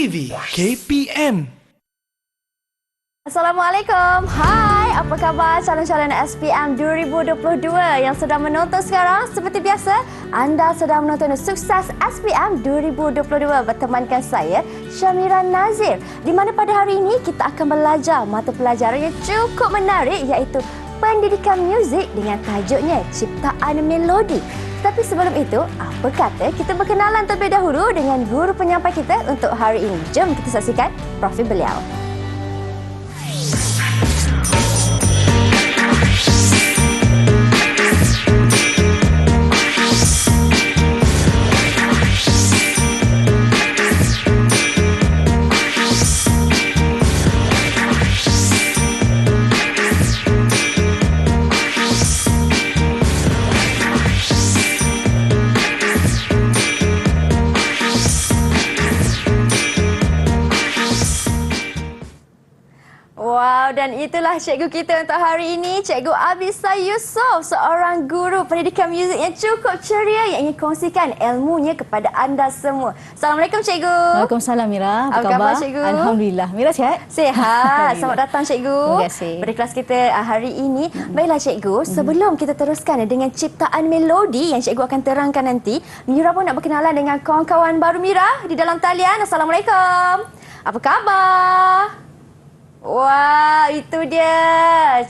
TV KPM. Assalamualaikum. Hai, apa khabar calon-calon SPM 2022 yang sedang menonton sekarang? Seperti biasa, anda sedang menonton Sukses SPM 2022 bertemankan saya, Syamira Nazir. Di mana pada hari ini kita akan belajar mata pelajaran yang cukup menarik iaitu pendidikan muzik dengan tajuknya Ciptaan Melodi. Tapi sebelum itu, apa kata kita berkenalan terlebih dahulu dengan guru penyampai kita untuk hari ini. Jom kita saksikan profil beliau. Wow, dan itulah cikgu kita untuk hari ini, Cikgu Abisa Yusof, seorang guru pendidikan muzik yang cukup ceria yang ingin kongsikan ilmunya kepada anda semua. Assalamualaikum Cikgu. Waalaikumsalam Mira. Apa khabar Cikgu? Alhamdulillah. Mira sihat? Sihat. Selamat datang Cikgu. Terima kasih. Pada kelas kita hari ini. Baiklah Cikgu, sebelum kita teruskan dengan ciptaan melodi yang Cikgu akan terangkan nanti, Mira pun nak berkenalan dengan kawan-kawan baru Mira di dalam talian. Assalamualaikum. Apa khabar? Wah, itu dia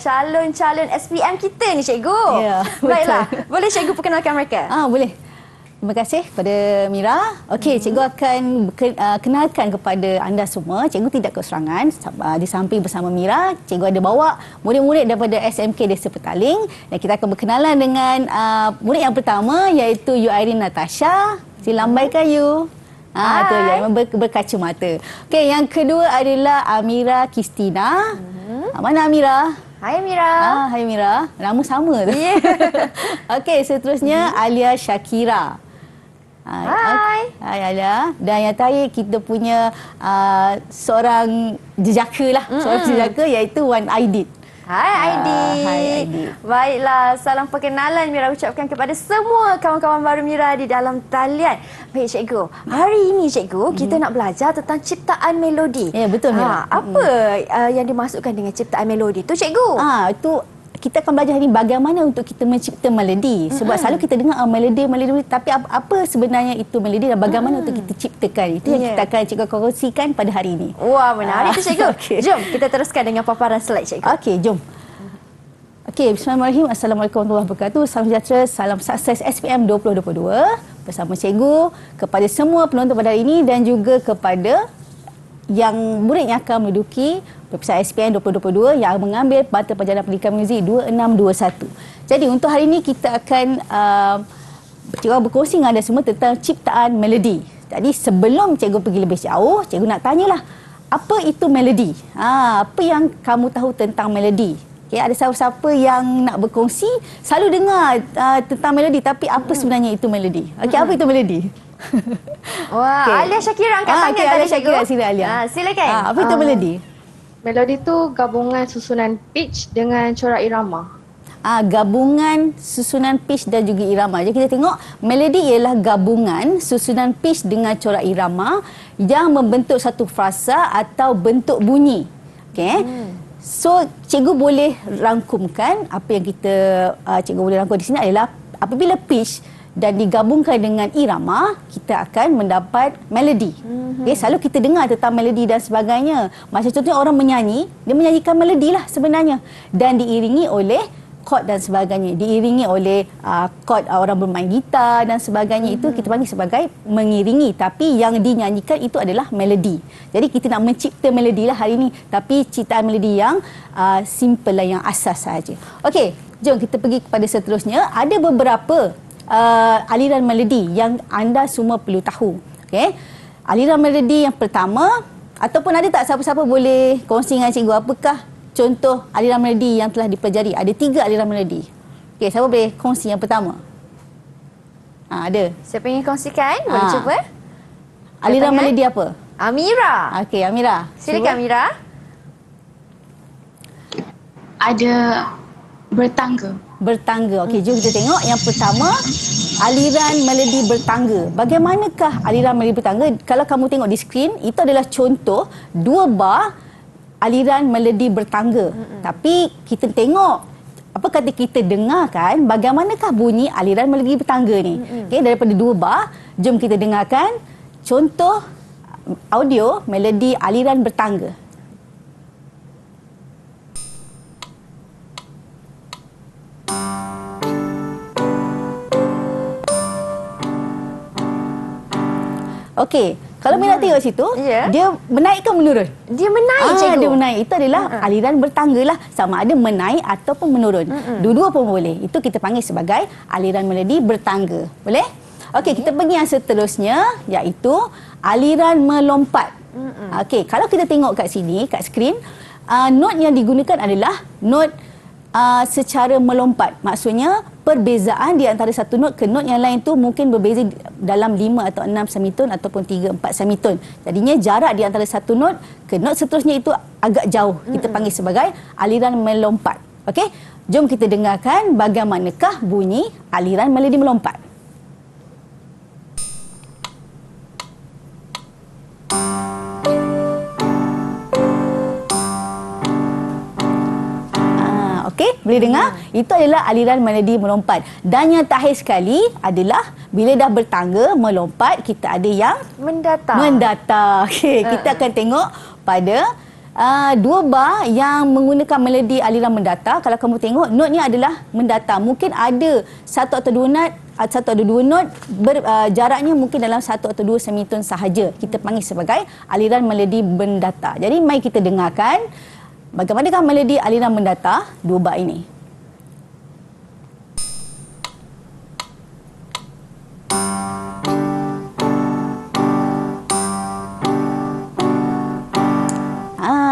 calon-calon SPM kita ni Cikgu. Ya, betul. Baiklah, boleh Cikgu perkenalkan mereka? Boleh. Terima kasih kepada Mira. Okey, Cikgu akan kenalkan kepada anda semua. Cikgu tidak kekurangan. Di samping bersama Mira, Cikgu ada bawa murid-murid daripada SMK Desa Petaling. Dan kita akan berkenalan dengan murid yang pertama iaitu You Irene Natasha. Sila lambaikan You. Tu yang berkacamata. Okey, yang kedua adalah Amira Kristina. Mana Amira? Hai Amira. Hai Mira. Nama sama tu. Yeah. Okey, seterusnya Alia Shakira. Hai. Hai Alia. Dan yang terakhir kita punya seorang jejaka lah. Seorang jejaka iaitu Wan Aidit. Hai Aidi. Hai Aidi. Baiklah, salam perkenalan Mira ucapkan kepada semua kawan-kawan baru Mira di dalam talian. Baik Cikgu, hari ini Cikgu kita nak belajar tentang ciptaan melodi. Ya, betul Mira. Apa yang dimasukkan dengan ciptaan melodi tu Cikgu? Itu kita akan belajar hari ini bagaimana untuk kita mencipta melodi. Sebab selalu kita dengar melodi, tapi apa sebenarnya itu melodi dan bagaimana untuk kita ciptakan. Itu yang kita akan Cikgu kongsikan pada hari ini. Wah, menarik tu Cikgu. Okay. Jom kita teruskan dengan paparan slide Cikgu. Okey, jom. Okey, bismillahirrahmanirrahim. Assalamualaikum warahmatullahi wabarakatuh. Salam sejahtera, salam sukses SPM 2022 bersama Cikgu kepada semua penonton pada hari ini dan juga kepada yang murid yang akan menduduki peperiksaan SPM 2022 yang mengambil mata pelajaran pendidikan muzik 2621. Jadi untuk hari ini kita akan Cikgu berkongsi dengan anda semua tentang ciptaan melodi. Jadi sebelum Cikgu pergi lebih jauh, Cikgu nak tanyalah, apa itu melodi? Apa yang kamu tahu tentang melodi? Okay, ada siapa-siapa yang nak berkongsi? Selalu dengar tentang melodi, tapi apa sebenarnya itu melodi? Okey, apa itu melodi? Wah, Okay. Alia Shakira angkat tangan Alia tadi Cikgu. Shakira, sila Alia. Silakan. Apa itu melodi? Melodi itu gabungan susunan pitch dengan corak irama. Gabungan susunan pitch dan juga irama. Jadi kita tengok melodi ialah gabungan susunan pitch dengan corak irama yang membentuk satu frasa atau bentuk bunyi. Okey. So cikgu boleh rangkumkan apa yang kita cikgu boleh rangkum di sini adalah apabila pitch dan digabungkan dengan irama, kita akan mendapat melodi. Okay, selalu kita dengar tentang melodi dan sebagainya. Macam contohnya orang menyanyi, dia menyanyikan melodi lah sebenarnya. Dan diiringi oleh chord dan sebagainya. Diiringi oleh chord orang bermain gitar dan sebagainya. Itu kita panggil sebagai mengiringi. Tapi yang dinyanyikan itu adalah melodi. Jadi kita nak mencipta melodi lah hari ini. Tapi ciptaan melodi yang simple lah, yang asas saja. Okey, jom kita pergi kepada seterusnya. Ada beberapa aliran melodi yang anda semua perlu tahu. Okay? Aliran melodi yang pertama, ataupun ada tak siapa-siapa boleh kongsi dengan cikgu apakah contoh aliran melodi yang telah dipelajari? Ada 3 aliran melodi. Okay, siapa boleh kongsi yang pertama? Ada. Siapa ingin kongsikan? Boleh cuba. Aliran melodi apa? Amira. Okey, Amira. Silakan Amira. Ada bertangga. Bertangga. Okey, jom kita tengok yang pertama. aliran melodi bertangga. Bagaimanakah aliran melodi bertangga? Kalau kamu tengok di skrin, itu adalah contoh 2 bar aliran melodi bertangga. Tapi kita tengok, apa kata kita dengarkan bagaimanakah bunyi aliran melodi bertangga ni. Okey, daripada 2 bar, jom kita dengarkan contoh audio melodi aliran bertangga. Okey, kalau Mira tengok situ, dia menaik ke menurun? Dia menaik, cikgu. Dia menaik. Itu adalah aliran bertangga lah. Sama ada menaik ataupun menurun. Dua-dua pun boleh. Itu kita panggil sebagai aliran melodi bertangga. Boleh? Okey, kita pergi yang seterusnya, iaitu aliran melompat. Okey, kalau kita tengok kat sini, kat skrin, not yang digunakan adalah not secara melompat. Maksudnya perbezaan di antara satu not ke not yang lain tu mungkin berbeza dalam 5 atau 6 semitone ataupun 3-4 semitone. Jadinya jarak di antara satu not ke not seterusnya itu agak jauh. Kita panggil sebagai aliran melompat. Okey, jom kita dengarkan bagaimanakah bunyi aliran melodi melompat. Okey, boleh dengar? Itu adalah aliran melodi melompat. Dan yang terakhir sekali adalah bila dah bertangga, melompat, kita ada yang mendata. Okey, kita akan tengok pada 2 bar yang menggunakan melodi aliran mendata. Kalau kamu tengok, notnya adalah mendata. Mungkin ada 1 atau 2 not, jaraknya mungkin dalam 1 atau 2 semitone sahaja. Kita panggil sebagai aliran melodi mendata. Jadi, mari kita dengarkan bagaimanakah melodi aliran mendata 2 bar ini.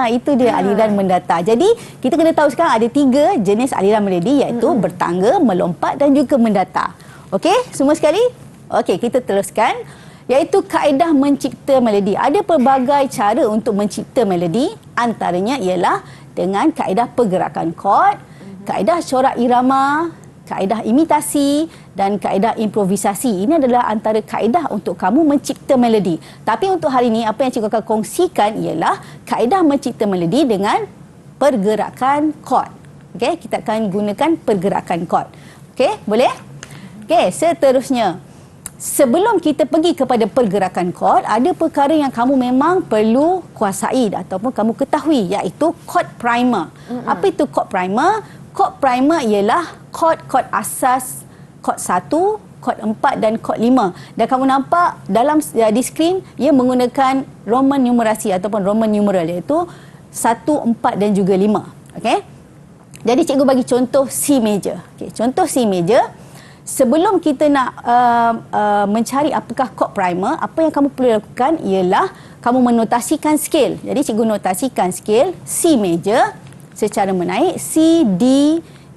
Itu dia aliran mendata. Jadi, kita kena tahu sekarang ada 3 jenis aliran melodi, iaitu bertangga, melompat dan juga mendata. Okey, semua sekali? Okey, kita teruskan. Iaitu kaedah mencipta melodi. Ada pelbagai cara untuk mencipta melodi. Antaranya ialah dengan kaedah pergerakan kod, kaedah corak irama, kaedah imitasi dan kaedah improvisasi. Ini adalah antara kaedah untuk kamu mencipta melodi. Tapi untuk hari ini, apa yang cikgu akan kongsikan ialah kaedah mencipta melodi dengan pergerakan kod. Okey, kita akan gunakan pergerakan kod. Okey, boleh? Okey, seterusnya. Sebelum kita pergi kepada pergerakan kod, ada perkara yang kamu memang perlu kuasai ataupun kamu ketahui, iaitu kod primer. Apa itu kod primer? Kod primer ialah kod asas kod 1, kod 4 dan kod 5. Dan kamu nampak dalam di skrin, ia menggunakan Roman numerasi ataupun Roman numeral, iaitu 1, 4 dan juga 5. Okey? Jadi cikgu bagi contoh C major. Okey, contoh C major. Sebelum kita nak mencari apakah kod primer, apa yang kamu perlu lakukan ialah kamu menotasikan scale. Jadi cikgu notasikan scale C major secara menaik, C, D,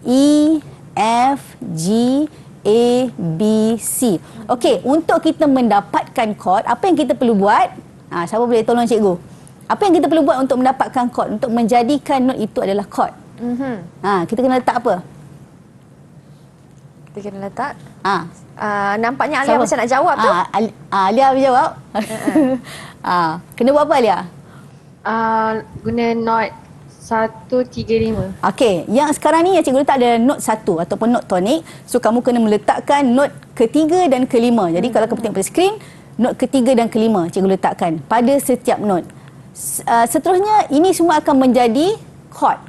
E, F, G, A, B, C. Okey, untuk kita mendapatkan kod, apa yang kita perlu buat? Siapa boleh tolong cikgu? Apa yang kita perlu buat untuk mendapatkan kod, untuk menjadikan not itu adalah kod? Kita kena letak apa? Kita kena letak. Nampaknya Alia macam nak jawab tu. Alia berjawab. Kena buat apa Alia? Guna not 135. Okey, yang sekarang ni yang cikgu letak ada not 1 ataupun not tonik. So kamu kena meletakkan not ketiga dan kelima. Jadi kalau kamu tengok pada skrin, not ketiga dan kelima cikgu letakkan pada setiap not. Seterusnya ini semua akan menjadi chord.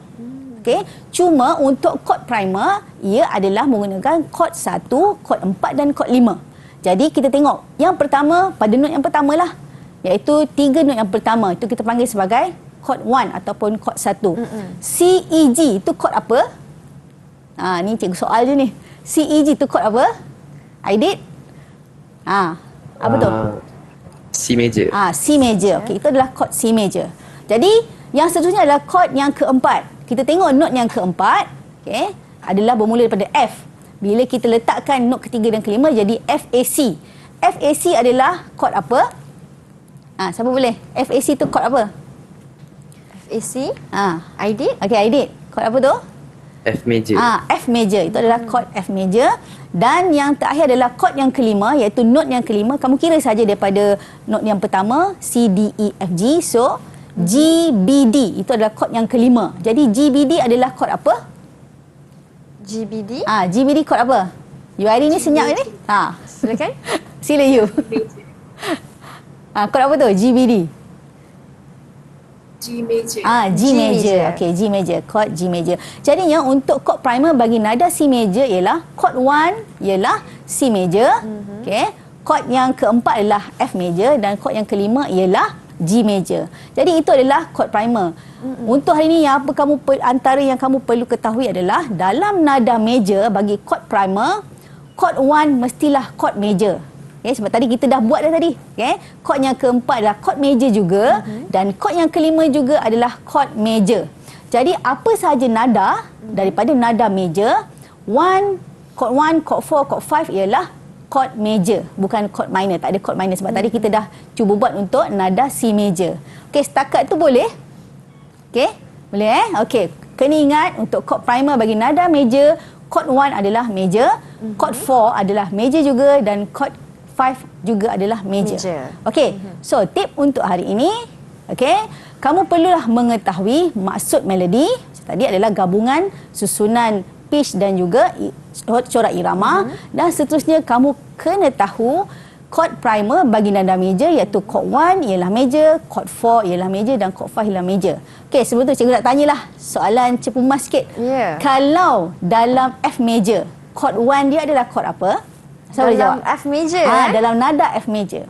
Okey, cuma untuk kod primer, ia adalah menggunakan kod 1, kod 4 dan kod 5. Jadi kita tengok yang pertama pada not yang pertama lah, iaitu 3 not yang pertama, itu kita panggil sebagai kod 1 ataupun kod 1. C, E, G itu kod apa? Ni cikgu soal je ni. C, E, G itu kod apa? Aidit? Apa tu? C major. C major. Okey, itu adalah kod C major. Jadi yang seterusnya adalah kod yang keempat. Kita tengok not yang keempat, okey, adalah bermula daripada F. Bila kita letakkan not ketiga dan kelima, jadi FAC. FAC adalah kod apa? Siapa boleh? FAC tu kod apa? FAC? Aidit? Okey, Aidit. Kod apa tu? F major. F major. Itu adalah chord F major. Dan yang terakhir adalah chord yang kelima, iaitu note yang kelima. Kamu kira saja daripada note yang pertama, C, D, E, F, G. So, G, B, D. Itu adalah chord yang kelima. Jadi, G, B, D adalah chord apa? GBD. G, B, D chord apa? You hari ni senyap ni? Silakan. Sila you. Chord apa tu? G, B, D. G major. G major. Okey, G major. Chord G major. Jadinya untuk chord primer bagi nada C major ialah chord 1 ialah C major. Okey. Chord yang keempat adalah F major dan chord yang kelima ialah G major. Jadi itu adalah chord primer. Untuk hari ini yang antara yang kamu perlu ketahui adalah dalam nada major bagi chord primer, chord 1 mestilah chord major. Okay, sebab tadi kita dah buat dah tadi. Okay. Chord yang keempat adalah chord major juga dan chord yang kelima juga adalah chord major. Jadi apa sahaja nada daripada nada major, chord 1, chord 4, chord 5 ialah chord major, bukan chord minor. Tak ada chord minor sebab tadi kita dah cuba buat untuk nada C major. Okey, setakat tu boleh? Okey, boleh Okey, kena ingat untuk chord primer bagi nada major, chord 1 adalah major, chord 4 adalah major juga dan chord 5 juga adalah major. Okey, so tip untuk hari ini, okey, kamu perlulah mengetahui maksud melodi. Tadi adalah gabungan susunan pitch dan juga corak irama dan seterusnya kamu kena tahu chord primer bagi nada major iaitu chord 1 ialah major, chord 4 ialah major dan chord 5 ialah major. Okey, sebelum tu cikgu nak tanyalah soalan cepumas sikit. Kalau dalam F major, chord 1 dia adalah chord apa? Saya boleh jawab. F major. Dalam nada F major.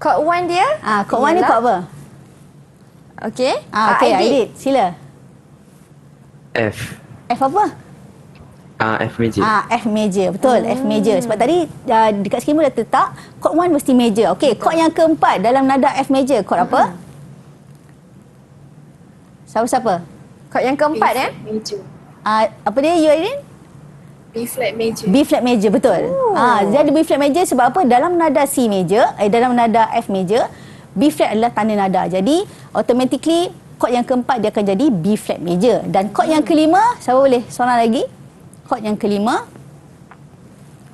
Chord 1 dia? Chord 1 ni chord apa? Okey. Okey, Aidit, sila. F. F apa? F major. F major, betul. F major. Sebab tadi dekat skema dah letak chord 1 mesti major. Okey, chord yang keempat dalam nada F major, chord apa? Siapa? Chord yang keempat Major. Apa dia, you Aidin? B flat major. B flat major, betul. Jadi B flat major sebab apa? Dalam nada C major, dalam nada F major, B flat adalah tanda nada. Jadi automatically chord yang keempat dia akan jadi B flat major. Dan chord yang kelima, siapa boleh? Seorang lagi. Chord yang kelima.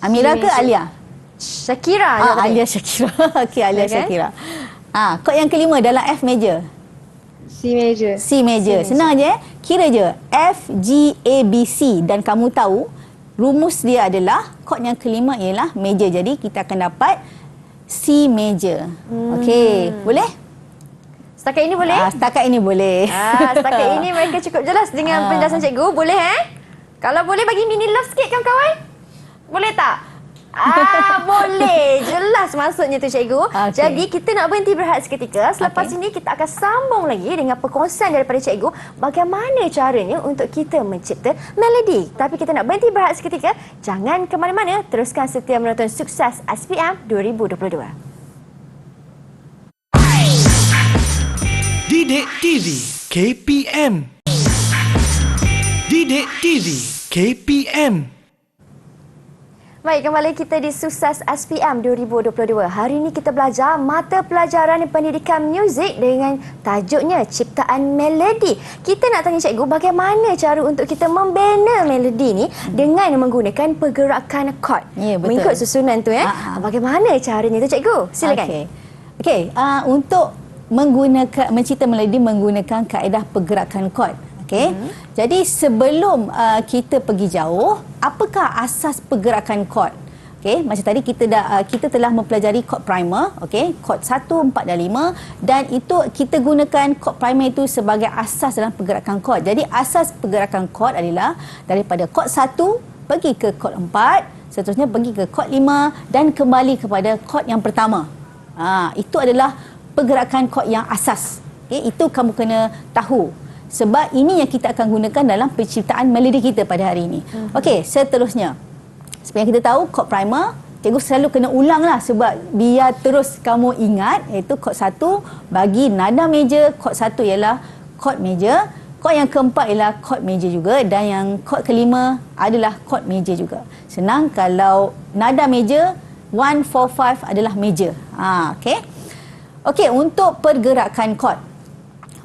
Amira ke Alia? Shakira. Alia Shakira. Okey, Alia Shakira. Chord yang kelima dalam F major. C major. C major. Senang je. Kira je. F, G, A, B, C. Dan kamu tahu rumus dia adalah chord yang kelima ialah major. Jadi kita akan dapat C major. Okey, boleh? Setakat ini boleh? Setakat ini boleh. Setakat ini mereka cukup jelas dengan penjelasan cikgu. Boleh Kalau boleh bagi mini love sikit kawan-kawan. Boleh tak? Boleh. Jelas maksudnya tu cikgu. Jadi kita nak berhenti berehat seketika. Selepas ini kita akan sambung lagi dengan perkongsian daripada cikgu bagaimana caranya untuk kita mencipta melodi. Tapi kita nak berhenti berehat seketika. Jangan ke mana-mana. Teruskan setia menonton Sukses SPM 2022. Didik TV KPM. Didik TV KPM. Baik, kembali kita di Sukses SPM 2022. Hari ini kita belajar mata pelajaran pendidikan muzik dengan tajuknya Ciptaan Melodi. Kita nak tanya cikgu bagaimana cara untuk kita membina melodi ni dengan menggunakan pergerakan chord. Ya, betul. Mengikut susunan tu Bagaimana caranya tu cikgu? Silakan. Okey, untuk mencipta melodi menggunakan kaedah pergerakan chord. Okey. Jadi sebelum kita pergi jauh, apakah asas pergerakan chord? Okey, macam tadi kita telah mempelajari chord primer, okey, chord 1, 4 dan 5 dan itu kita gunakan chord primer itu sebagai asas dalam pergerakan chord. Jadi asas pergerakan chord adalah daripada chord 1 pergi ke chord 4, seterusnya pergi ke chord 5 dan kembali kepada chord yang pertama. Itu adalah pergerakan chord yang asas. Okey, itu kamu kena tahu. Sebab ini yang kita akan gunakan dalam penciptaan melodi kita pada hari ini. Okey, seterusnya. Seperti yang kita tahu, chord primer, cikgu selalu kena ulang lah sebab biar terus kamu ingat, iaitu chord 1 bagi nada major, chord 1 ialah chord major, chord yang keempat ialah chord major juga dan yang chord kelima adalah chord major juga. Senang kalau nada major, 1, 4, 5 adalah major. Okey. Okey, untuk pergerakan chord.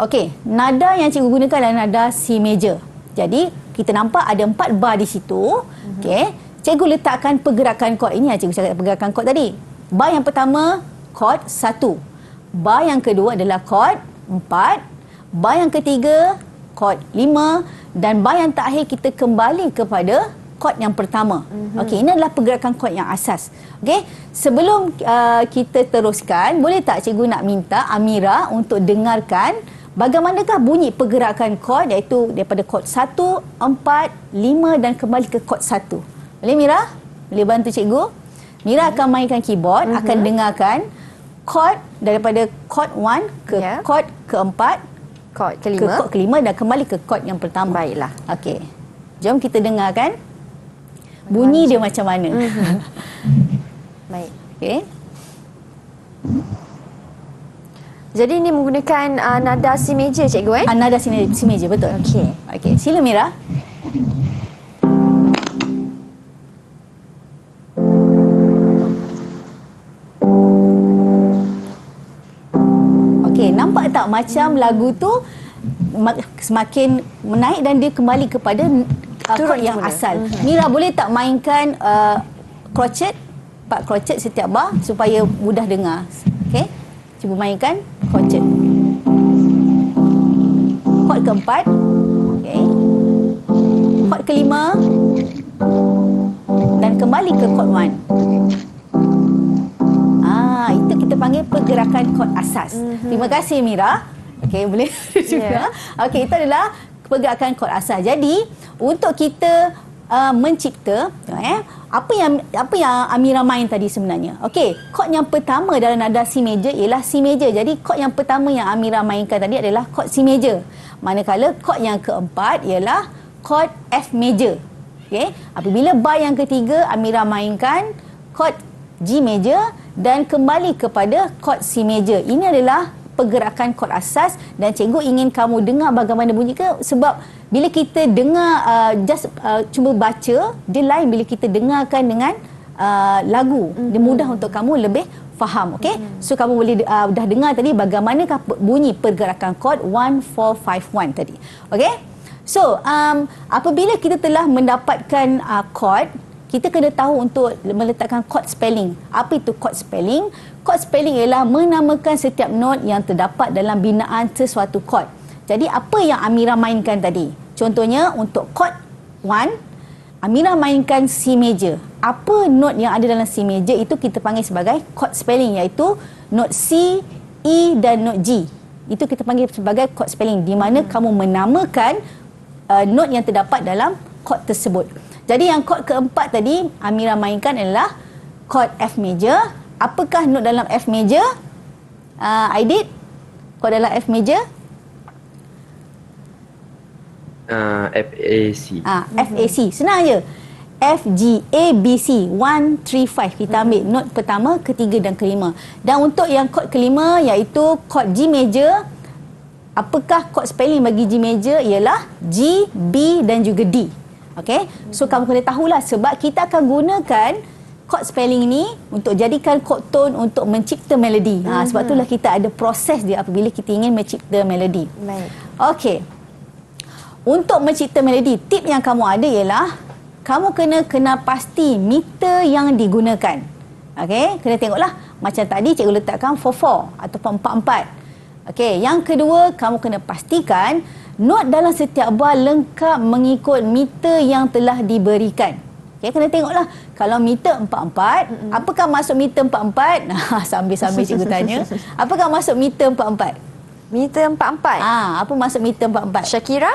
Okey, nada yang cikgu gunakan adalah nada C major. Jadi, kita nampak ada 4 bar di situ. Okey. Cikgu letakkan pergerakan kod ini. Cikgu cakap pergerakan kod tadi. Bar yang pertama, kod 1. Bar yang kedua adalah kod 4. Bar yang ketiga, kod 5. Dan bar yang terakhir kita kembali kepada kod yang pertama. Okey, ini adalah pergerakan kod yang asas. Okey, sebelum kita teruskan, boleh tak cikgu nak minta Amira untuk dengarkan bagaimanakah bunyi pergerakan kod, iaitu daripada kod 1, 4, 5 dan kembali ke kod 1. Boleh Mira? Boleh bantu cikgu? Mira akan mainkan keyboard, akan dengarkan kod daripada kod 1 ke kod keempat, Kod ke kelima. kod kelima dan kembali ke kod yang pertama. Baiklah. Okey. Jom kita dengarkan bunyi dia macam mana. Baik. Okey. Jadi ini menggunakan nada si meja cikgu Nada si meja, betul. Okey. Okey, sila Mira. Okey, nampak tak macam lagu tu semakin menaik dan dia kembali kepada kod yang semula. asal. Mira boleh tak mainkan crochet, 4 crochet setiap bar supaya mudah dengar. Okey. Cuba mainkan crochet. Kod keempat. Okey. Kod kelima. Dan kembali ke kod 1. Itu kita panggil pergerakan kod asas. Terima kasih Mira. Okey, boleh juga. Okey, itu adalah pergerakan kod asas. Jadi, untuk kita mencipta, apa yang Amira main tadi sebenarnya. Okey, kod yang pertama dalam nada si meja ialah si meja. Jadi, kod yang pertama yang Amira mainkan tadi adalah kod si meja. Manakala kod yang keempat ialah kod F meja. Okey, apabila bar yang ketiga Amira mainkan kod G meja dan kembali kepada kod C meja. Ini adalah pergerakan kod asas dan cikgu ingin kamu dengar bagaimana bunyi ke, sebab bila kita dengar cuma baca, dia lain bila kita dengarkan dengan lagu. Dia mudah untuk kamu lebih faham. Okey, so kamu boleh dah dengar tadi bagaimanakah bunyi pergerakan kod 1451 tadi. Okey, so apabila kita telah mendapatkan kod, kita kena tahu untuk meletakkan kod spelling. Apa itu kod spelling? Kod spelling ialah menamakan setiap not yang terdapat dalam binaan sesuatu kod. Jadi apa yang Amira mainkan tadi? Contohnya untuk kod 1, Amira mainkan C major. Apa not yang ada dalam C major itu kita panggil sebagai kod spelling, iaitu not C, E dan not G. Itu kita panggil sebagai kod spelling, di mana kamu menamakan not yang terdapat dalam kod tersebut. Jadi yang kod keempat tadi Amira mainkan adalah kod F major. Apakah not dalam F major? Aidit, kod dalam F major? FAC. FAC. Senang je. F, G, A, B, C. 1, 3, 5. Kita ambil not pertama, ketiga dan kelima. Dan untuk yang kod kelima iaitu kod G major. Apakah kod spelling bagi G major? Ialah G, B dan juga D. Okey, so kamu kena tahulah sebab kita akan gunakan kod spelling ni untuk jadikan kod tone untuk mencipta melodi. Sebab itulah kita ada proses dia apabila kita ingin mencipta melodi. Baik. Okey. Untuk mencipta melodi, tip yang kamu ada ialah kamu kena pasti meter yang digunakan. Okey, kena tengoklah macam tadi cikgu letakkan 4/4 ataupun 4/4. Okey, yang kedua kamu kena pastikan not dalam setiap bar lengkap mengikut meter yang telah diberikan. Okay, kena tengoklah. Kalau meter 4/4, apakah maksud meter 4/4? Sambil-sambil cikgu tanya. Apakah maksud meter 4/4? Meter 4/4. Apa maksud meter 4/4? Syakira?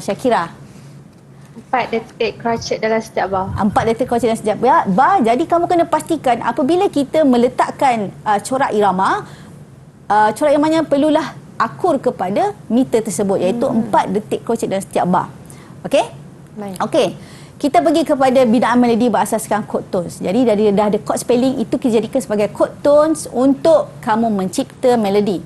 Syakira. 4 detik crochet dalam setiap bar. 4 detik crochet dalam setiap bar. Jadi kamu kena pastikan apabila kita meletakkan corak irama, corak iramanya perlulah akur kepada meter tersebut, iaitu 4 detik crochet dalam setiap bar. Okey? Baik. Okey. Kita pergi kepada binaan melodi berasaskan kod tones. Jadi dah ada kod spelling, itu kita jadikan sebagai kod tones untuk kamu mencipta melodi.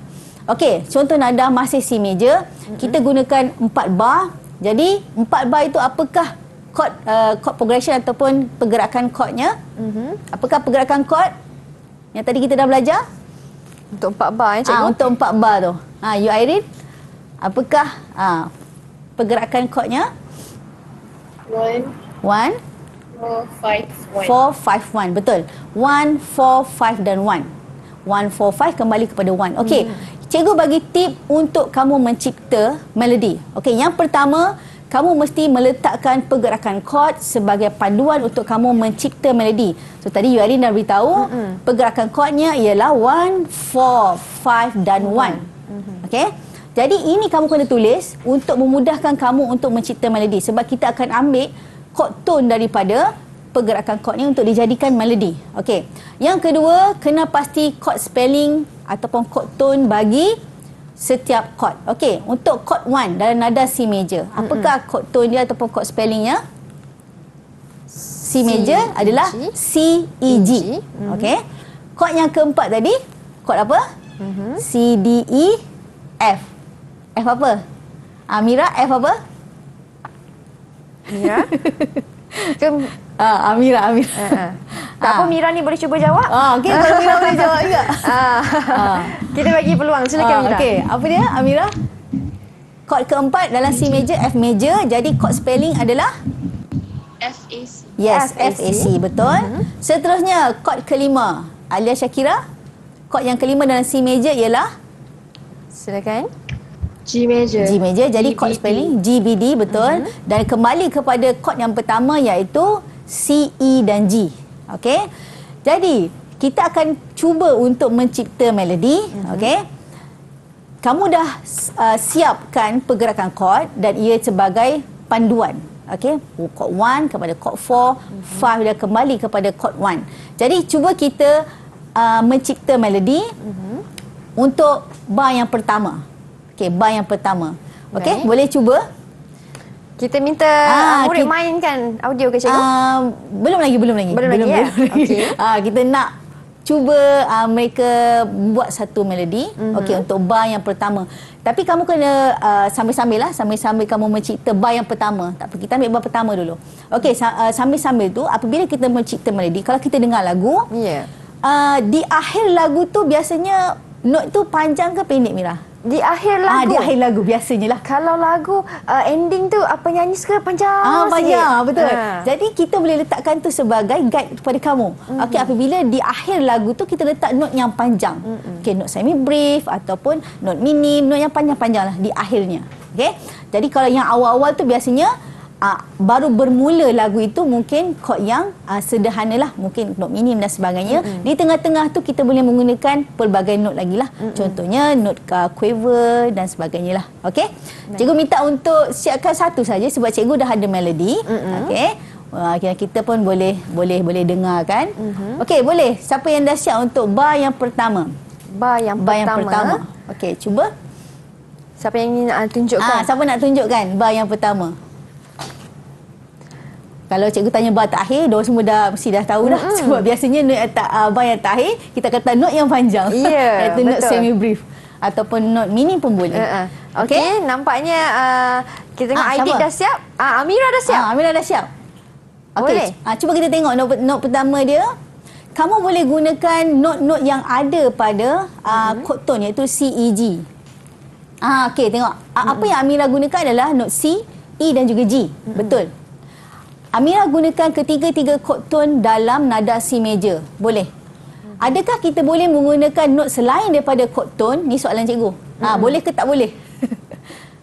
Okey, contoh nada masih C major, kita gunakan 4 bar. Jadi 4 bar itu apakah kod progression ataupun pergerakan kodnya? Apakah pergerakan kod yang tadi kita dah belajar? Untuk 4 bar cikgu. Untuk 4 bar tu. You Irene, apakah pergerakan kodnya? 1, 1, 4, 5, 1. 4, 5, 1. Betul. 1, 4, 5 dan 1. 1, 4, 5 kembali kepada 1. Okey. Cikgu bagi tip untuk kamu mencipta melodi. Okey, yang pertama, kamu mesti meletakkan pergerakan chord sebagai panduan untuk kamu mencipta melodi. So tadi Yuarin dah beritahu, pergerakan chordnya ialah 1, 4, 5 dan 1. Okey? Jadi ini kamu kena tulis untuk memudahkan kamu untuk mencipta melodi, sebab kita akan ambil chord tone daripada pergerakan chord ni untuk dijadikan melodi. Okey. Yang kedua, kena pasti chord spelling ataupun chord tone bagi setiap chord. Okey, untuk chord 1 dalam nada C major, apakah chord tone dia ataupun chord spellingnya? C major adalah C, E, G. Okey. Chord yang keempat tadi, chord apa? C, D, E, F. F apa? Amira, F apa? Mira? Ke Amira. tak apa, Mira ni boleh cuba jawab. Okey, kalau Amira boleh jawab juga. Kita bagi peluang, silakan Mira. Okey, apa dia Amira? Chord keempat dalam C major, F major. Jadi chord spelling adalah? FAC. Yes, FAC. FAC, betul. Seterusnya, chord kelima. Alia Syakira, chord yang kelima dalam C major ialah? Silakan. G major. G major. Jadi chord GBD. spelling GBD, betul. Dan kembali kepada chord yang pertama iaitu C, E dan G. Okey. Jadi, kita akan cuba untuk mencipta melodi. Okey. Kamu dah siapkan pergerakan chord dan ia sebagai panduan. Okey, chord 1 kepada chord 4, 5 dan kembali kepada chord 1. Jadi cuba kita mencipta melodi untuk bar yang pertama. Okey, bar yang pertama. Okey, Baik. boleh cuba? Kita minta murid mainkan audio ke cikgu? Belum lagi. Belum lagi, ya? Okey. Kita nak cuba mereka buat satu melodi, okey, untuk bar yang pertama. Tapi kamu kena sambil-sambil kamu mencipta bar yang pertama. Tak apa, kita ambil bar pertama dulu. Okey, sambil-sambil tu apabila kita mencipta melodi, kalau kita dengar lagu, Ya. di akhir lagu tu biasanya note tu panjang ke pendek, Mira? Di akhir lagu. Di akhir lagu biasanya lah. Kalau lagu ending tu penyanyi suka panjang Panjang, sikit. betul. Jadi kita boleh letakkan tu sebagai guide kepada kamu. Okey, apabila di akhir lagu tu kita letak note yang panjang. Okey, note semi brief ataupun note minim, note yang panjang-panjang lah di akhirnya. Okey. Jadi kalau yang awal-awal tu biasanya baru bermula lagu itu mungkin chord yang sederhanalah, mungkin note minim dan sebagainya. Di tengah-tengah tu kita boleh menggunakan pelbagai note lagi lah. Contohnya note quaver dan sebagainya lah. Okey. Cikgu minta untuk siapkan satu saja sebab cikgu dah ada melodi. Okey. Kita pun boleh dengarkan. Okey, boleh. Siapa yang dah siap untuk bar yang pertama? Bar yang pertama. Okey, cuba. Siapa yang ingin tunjukkan? Siapa nak tunjukkan bar yang pertama? Kalau cikgu tanya bar terakhir, diorang semua mesti dah tahu dah. Sebab biasanya note bar yang terakhir, kita kata note yang panjang. Ya, Iaitu note betul. semi brief. Ataupun note minim pun boleh. Okey, nampaknya kita tengok Aidit siapa? dah siap. Amira dah siap. Amira dah siap. Boleh. Okey, cuba kita tengok note pertama dia. Kamu boleh gunakan note-note yang ada pada chord tone iaitu C, E, G. Okey, tengok. Apa yang Amira gunakan adalah note C, E dan juga G. Betul. Amira gunakan ketiga-tiga chord tone dalam nada C major. Boleh. Adakah kita boleh menggunakan note selain daripada chord tone? Ni soalan cikgu. Boleh ke tak boleh?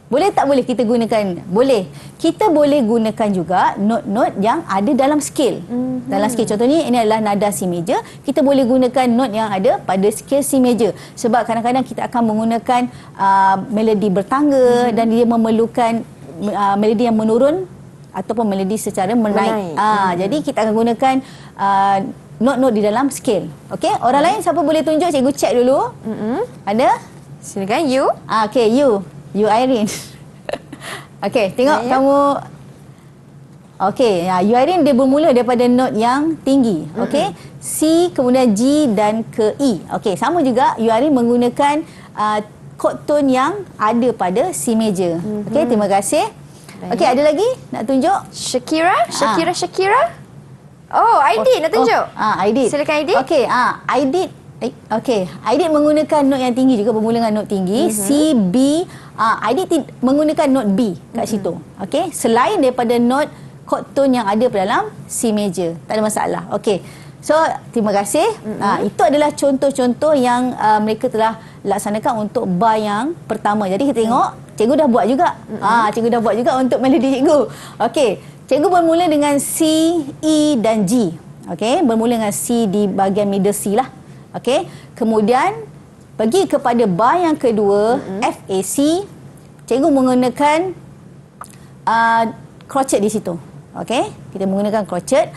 Boleh tak boleh kita gunakan? Boleh. Kita boleh gunakan juga note-note yang ada dalam scale. Dalam scale, contohnya ini adalah nada C major. Kita boleh gunakan note yang ada pada scale C major. Sebab kadang-kadang kita akan menggunakan melodi bertangga dan dia memerlukan melodi yang menurun ataupun melodi secara menaik. Jadi kita akan gunakan note-note di dalam scale. Okey, orang lain siapa boleh tunjuk? Cikgu check dulu. Ada? Silakan you. Okey, you Irene. Okey, tengok kamu. Okey, you Irene dia bermula daripada note yang tinggi. Okey, C kemudian G dan ke E. Okey, sama juga you Irene menggunakan chord tone yang ada pada C major. Okey, terima kasih. Okey, ada lagi nak tunjuk? Shakira. Oh, Aidit nak tunjuk. Aidit. Silakan Aidit. Okey, Aidit. Aidit menggunakan note yang tinggi juga, bermula dengan note tinggi. C, B. Aidit menggunakan note B kat situ. Okey, selain daripada note chord tone yang ada pada dalam C major. Tak ada masalah. Okey. So, terima kasih. Itu adalah contoh-contoh yang mereka telah laksanakan untuk bar yang pertama. Jadi kita tengok, cikgu dah buat juga. Cikgu dah buat juga untuk melodi cikgu. Okey. Cikgu bermula dengan C, E dan G. Okey, bermula dengan C di bahagian middle C lah. Okey. Kemudian pergi kepada bar yang kedua, F, A, C. Cikgu menggunakan crochet di situ. Okey, kita menggunakan crochet.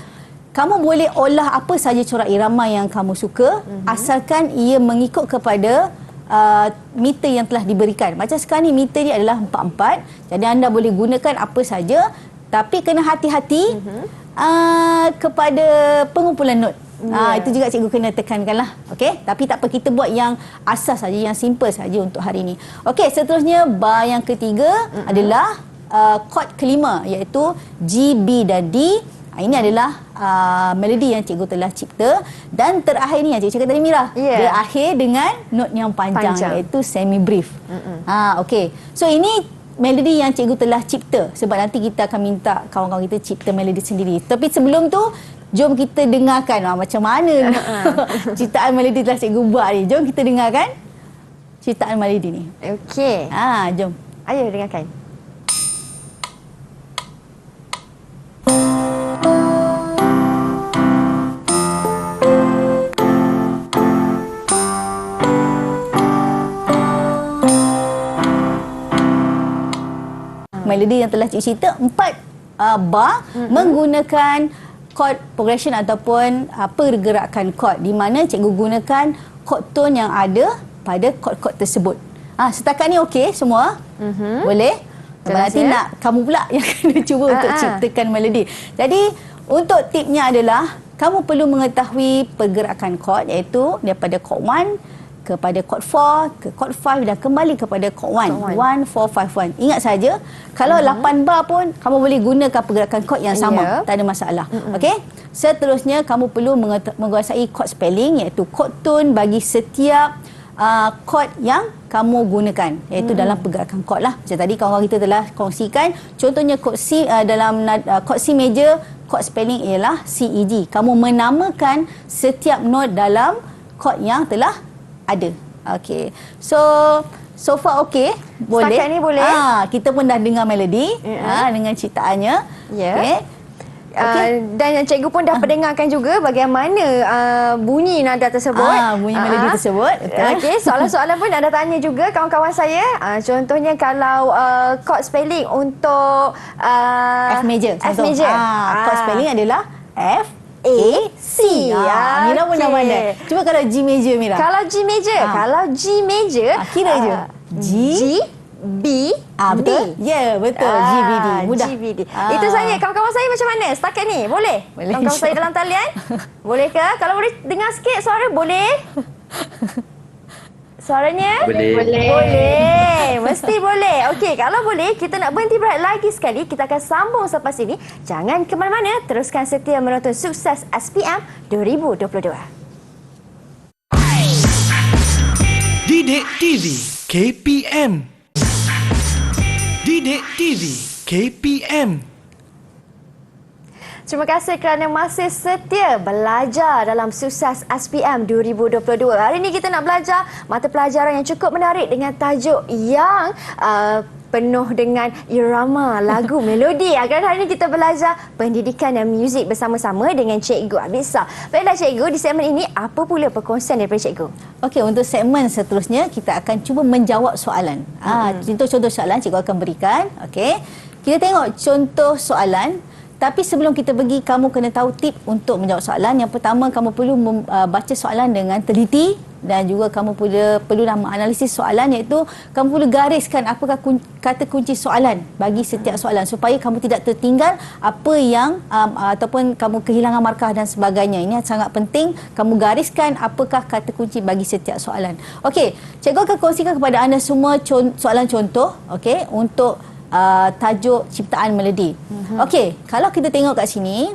Kamu boleh olah apa saja corak irama yang kamu suka, asalkan ia mengikut kepada meter yang telah diberikan. Macam sekarang ni meter ni adalah 4/4. Jadi anda boleh gunakan apa saja, tapi kena hati-hati kepada pengumpulan not. Itu juga cikgu kena tekankanlah. Okey, tapi tak apa, kita buat yang asas saja, yang simple saja untuk hari ini. Okey, seterusnya bar yang ketiga adalah chord kelima, iaitu G, B dan D. Ini adalah melodi yang cikgu telah cipta. Dan terakhir ni yang cikgu cakap tadi, Mira, dia akhir dengan not yang panjang. Iaitu semi brief. Okey, so ini melodi yang cikgu telah cipta, sebab nanti kita akan minta kawan-kawan kita cipta melodi sendiri. Tapi sebelum tu, jom kita dengarkan macam mana ciptaan melodi telah cikgu buat ni. Jom kita dengarkan ciptaan melodi ni. Okey. Jom. Ayo dengarkan. Melodi yang telah cikgu cipta 4 bar menggunakan chord progression ataupun pergerakan chord, di mana cikgu gunakan chord tone yang ada pada chord-chord tersebut. Setakat ni okey semua? Boleh? Nanti nak kamu pula yang kena cuba untuk ciptakan melodi. Jadi untuk tipnya adalah kamu perlu mengetahui pergerakan chord, iaitu daripada chord 1 kepada chord 4, ke chord 5 dan kembali kepada chord 1. 1, 4, 5, 1. Ingat saja, kalau 8 bar pun kamu boleh gunakan pergerakan chord yang sama. Tak ada masalah. Okey? Seterusnya, kamu perlu menguasai chord spelling, iaitu chord tone bagi setiap chord yang kamu gunakan, iaitu dalam pergerakan chord lah. Macam tadi kawan-kawan kita telah kongsikan, contohnya chord C, dalam chord C major, chord spelling ialah C, E, G. Kamu menamakan setiap note dalam chord yang telah ada. Okey. So far okey. Boleh. Setakat ni boleh. Kita pun dah dengar melodi dengan ciptaannya. Okey. Dan cikgu pun dah pendengarkan juga bagaimana bunyi nada tersebut. Bunyi melodi tersebut. Betul. Okey, soalan-soalan pun ada tanya juga kawan-kawan saya. Contohnya kalau chord spelling untuk F major. F major. Chord spelling adalah F, A, C. Mira pun dah pandai. Cuba kalau G major, Mira. Kalau G major, kira je. G, B, betul? D. Ya, betul. G, B, D. Mudah. G, B, D. Itu saja. Kawan-kawan saya macam mana setakat ni? Boleh? Kawan-kawan saya dalam talian? Boleh ke? Kalau boleh dengar sikit suara, boleh? Suaranya? Boleh. Boleh. Mesti boleh. Okey, kalau boleh, kita nak berhenti berehat lagi sekali. Kita akan sambung selepas ini. Jangan ke mana-mana. Teruskan setia menonton Sukses SPM 2022. Didik TV KPM. Didik TV KPM. Terima kasih kerana masih setia belajar dalam Sukses SPM 2022. Hari ini kita nak belajar mata pelajaran yang cukup menarik dengan tajuk yang penuh dengan irama lagu, melodi. Agar hari ini kita belajar pendidikan dan muzik bersama-sama dengan Cikgu Abisa. Baiklah Cikgu, di segmen ini apa pula perkongsian daripada Cikgu? Okey, untuk segmen seterusnya kita akan cuba menjawab soalan. Contoh-contoh soalan Cikgu akan berikan. Okey. Kita tengok contoh soalan. Tapi sebelum kita pergi, kamu kena tahu tip untuk menjawab soalan. Yang pertama, kamu perlu baca soalan dengan teliti dan juga kamu perlu menganalisis soalan, iaitu kamu perlu gariskan apakah kata kunci soalan bagi setiap soalan supaya kamu tidak tertinggal apa yang ataupun kamu kehilangan markah dan sebagainya. Ini sangat penting, kamu gariskan apakah kata kunci bagi setiap soalan. Okey, cikgu akan kongsikan kepada anda semua soalan contoh, okey, untuk tajuk ciptaan melodi. Okey, kalau kita tengok kat sini,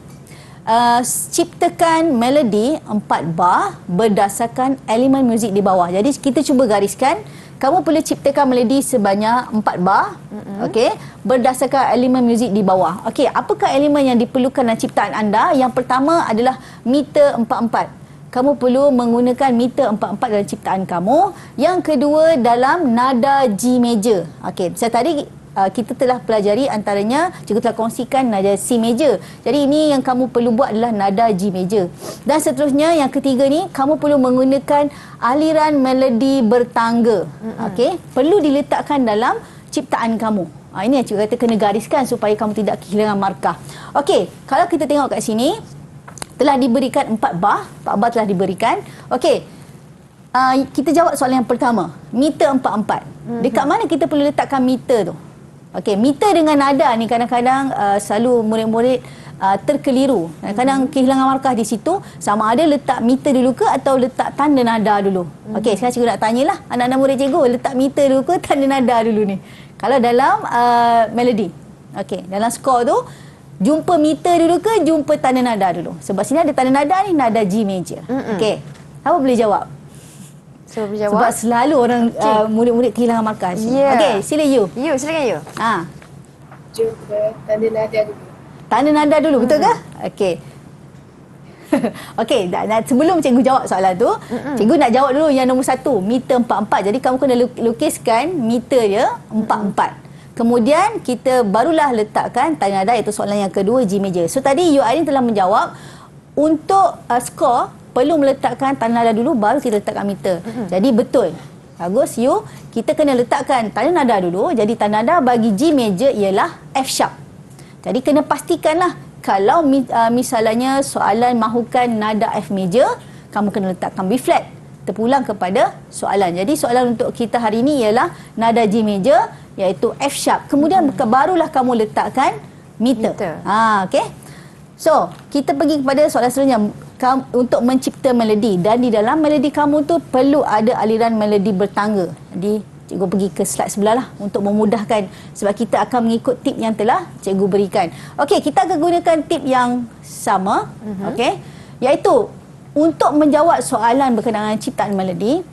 ciptakan melodi 4 bar berdasarkan elemen muzik di bawah. Jadi kita cuba gariskan kamu perlu ciptakan melodi sebanyak 4 bar. Okey, berdasarkan elemen muzik di bawah. Okey, apakah elemen yang diperlukan dalam ciptaan anda? Yang pertama adalah meter 4/4. Kamu perlu menggunakan meter 4/4 dalam ciptaan kamu. Yang kedua dalam nada G major. Okey, saya tadi kita telah pelajari antaranya, cikgu telah kongsikan nada C major. Jadi ini yang kamu perlu buat adalah nada G major. Dan seterusnya yang ketiga ni, kamu perlu menggunakan aliran melodi bertangga. Okey, perlu diletakkan dalam ciptaan kamu. Ini yang cikgu kata kena gariskan supaya kamu tidak kehilangan markah. Okey, kalau kita tengok kat sini telah diberikan 4 bar. 4 bar telah diberikan. Okey. Kita jawab soalan yang pertama. Meter 4/4. Dekat mana kita perlu letakkan meter tu? Okey, meter dengan nada ni kadang-kadang selalu murid-murid terkeliru. Kadang-kadang kehilangan markah di situ, sama ada letak meter dulu ke atau letak tanda nada dulu. Okey, sekarang cikgu nak tanyalah anak-anak murid cikgu, letak meter dulu ke tanda nada dulu ni? Kalau dalam melodi. Okey, dalam skor tu jumpa meter dulu ke jumpa tanda nada dulu? Sebab sini ada tanda nada ni, nada G major. Okey, apa boleh jawab? Cuba berjawab. Sebab selalu orang murid-murid kehilangan markah. Okey, sila you. Silakan you. Jumpa tanda nada dulu. Tanda nada dulu, betul ke? Okey. Okey, sebelum cikgu jawab soalan tu, cikgu nak jawab dulu yang nombor 1, meter 4/4. Jadi kamu kena lukiskan meter dia 4/4. Kemudian kita barulah letakkan tanda nada, iaitu soalan yang kedua G major. So tadi you Arin telah menjawab untuk skor perlu meletakkan tanda nada dulu baru kita letakkan meter. Jadi betul. Bagus you. Kita kena letakkan tanda nada dulu. Jadi tanda nada bagi G major ialah F sharp. Jadi kena pastikanlah kalau misalnya soalan mahukan nada F major, kamu kena letakkan B flat. Terpulang kepada soalan. Jadi soalan untuk kita hari ini ialah nada G major iaitu F sharp. Kemudian barulah kamu letakkan meter. Okey. So, kita pergi kepada soalan seterusnya. Untuk mencipta melodi, dan di dalam melodi kamu tu perlu ada aliran melodi bertangga. Jadi cikgu pergi ke slide sebelah lah untuk memudahkan, sebab kita akan mengikut tip yang telah cikgu berikan. Okey, kita akan gunakan tip yang sama. Okey, iaitu untuk menjawab soalan berkenaan ciptaan melodi.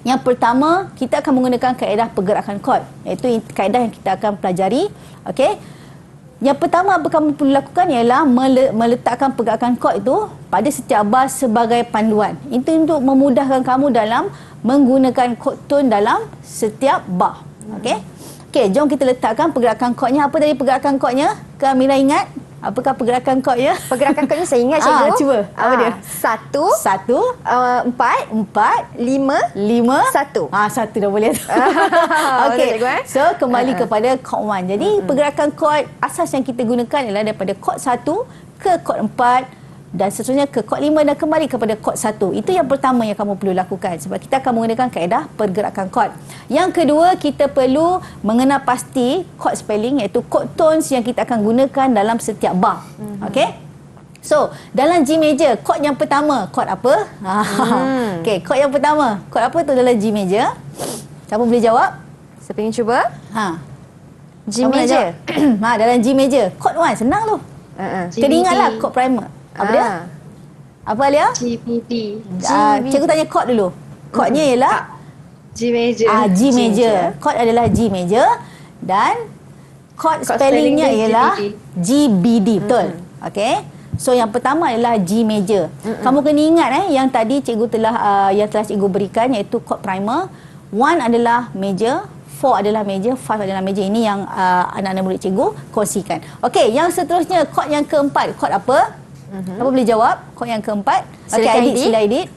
Yang pertama, kita akan menggunakan kaedah pergerakan kod, iaitu kaedah yang kita akan pelajari. Okey, yang pertama apa kamu perlu lakukan ialah meletakkan pergerakan kod itu pada setiap bar sebagai panduan. Itu untuk memudahkan kamu dalam menggunakan kod tone dalam setiap bar. Okey. Okey, jom kita letakkan pergerakan kodnya. Apa tadi pergerakan kodnya? Kak Amira ingat? Apakah pergerakan kodnya? Pergerakan kodnya saya ingat cikgu. Cuba. Apa dia? 1 4 5 1. Satu dah boleh. Okey. So kembali kepada kod 1. Jadi pergerakan kod asas yang kita gunakan ialah daripada kod 1 ke kod 4 dan seterusnya ke kod 5 dan kembali kepada kod 1. Itu yang pertama yang kamu perlu lakukan sebab kita akan menggunakan kaedah pergerakan kod. Yang kedua, kita perlu mengenal pasti kod spelling iaitu kod tones yang kita akan gunakan dalam setiap bar. Okey? So, dalam G major, kod yang pertama, kod apa? Okey, kod yang pertama, kod apa tu dalam G major? Siapa boleh jawab? Saya ingin cuba. G Siapa nak major. jawab? Dalam G major, kod 1 senang tu. Kena ingatlah kod primer. Apa dia? Apa Alia? GBD. Cikgu tanya kod dulu. Kodnya ialah G major. G major. Kod adalah G major dan kod spellingnya ialah GBD. Betul? Okey. So yang pertama adalah G major. Kamu kena ingat yang tadi cikgu telah cikgu berikan iaitu kod primer. 1 adalah major, 4 adalah major, 5 adalah major. Ini yang anak-anak murid cikgu kongsikan. Okey, yang seterusnya kod yang keempat, kod apa? Apa boleh jawab? Kod yang keempat. Okey, sila edit.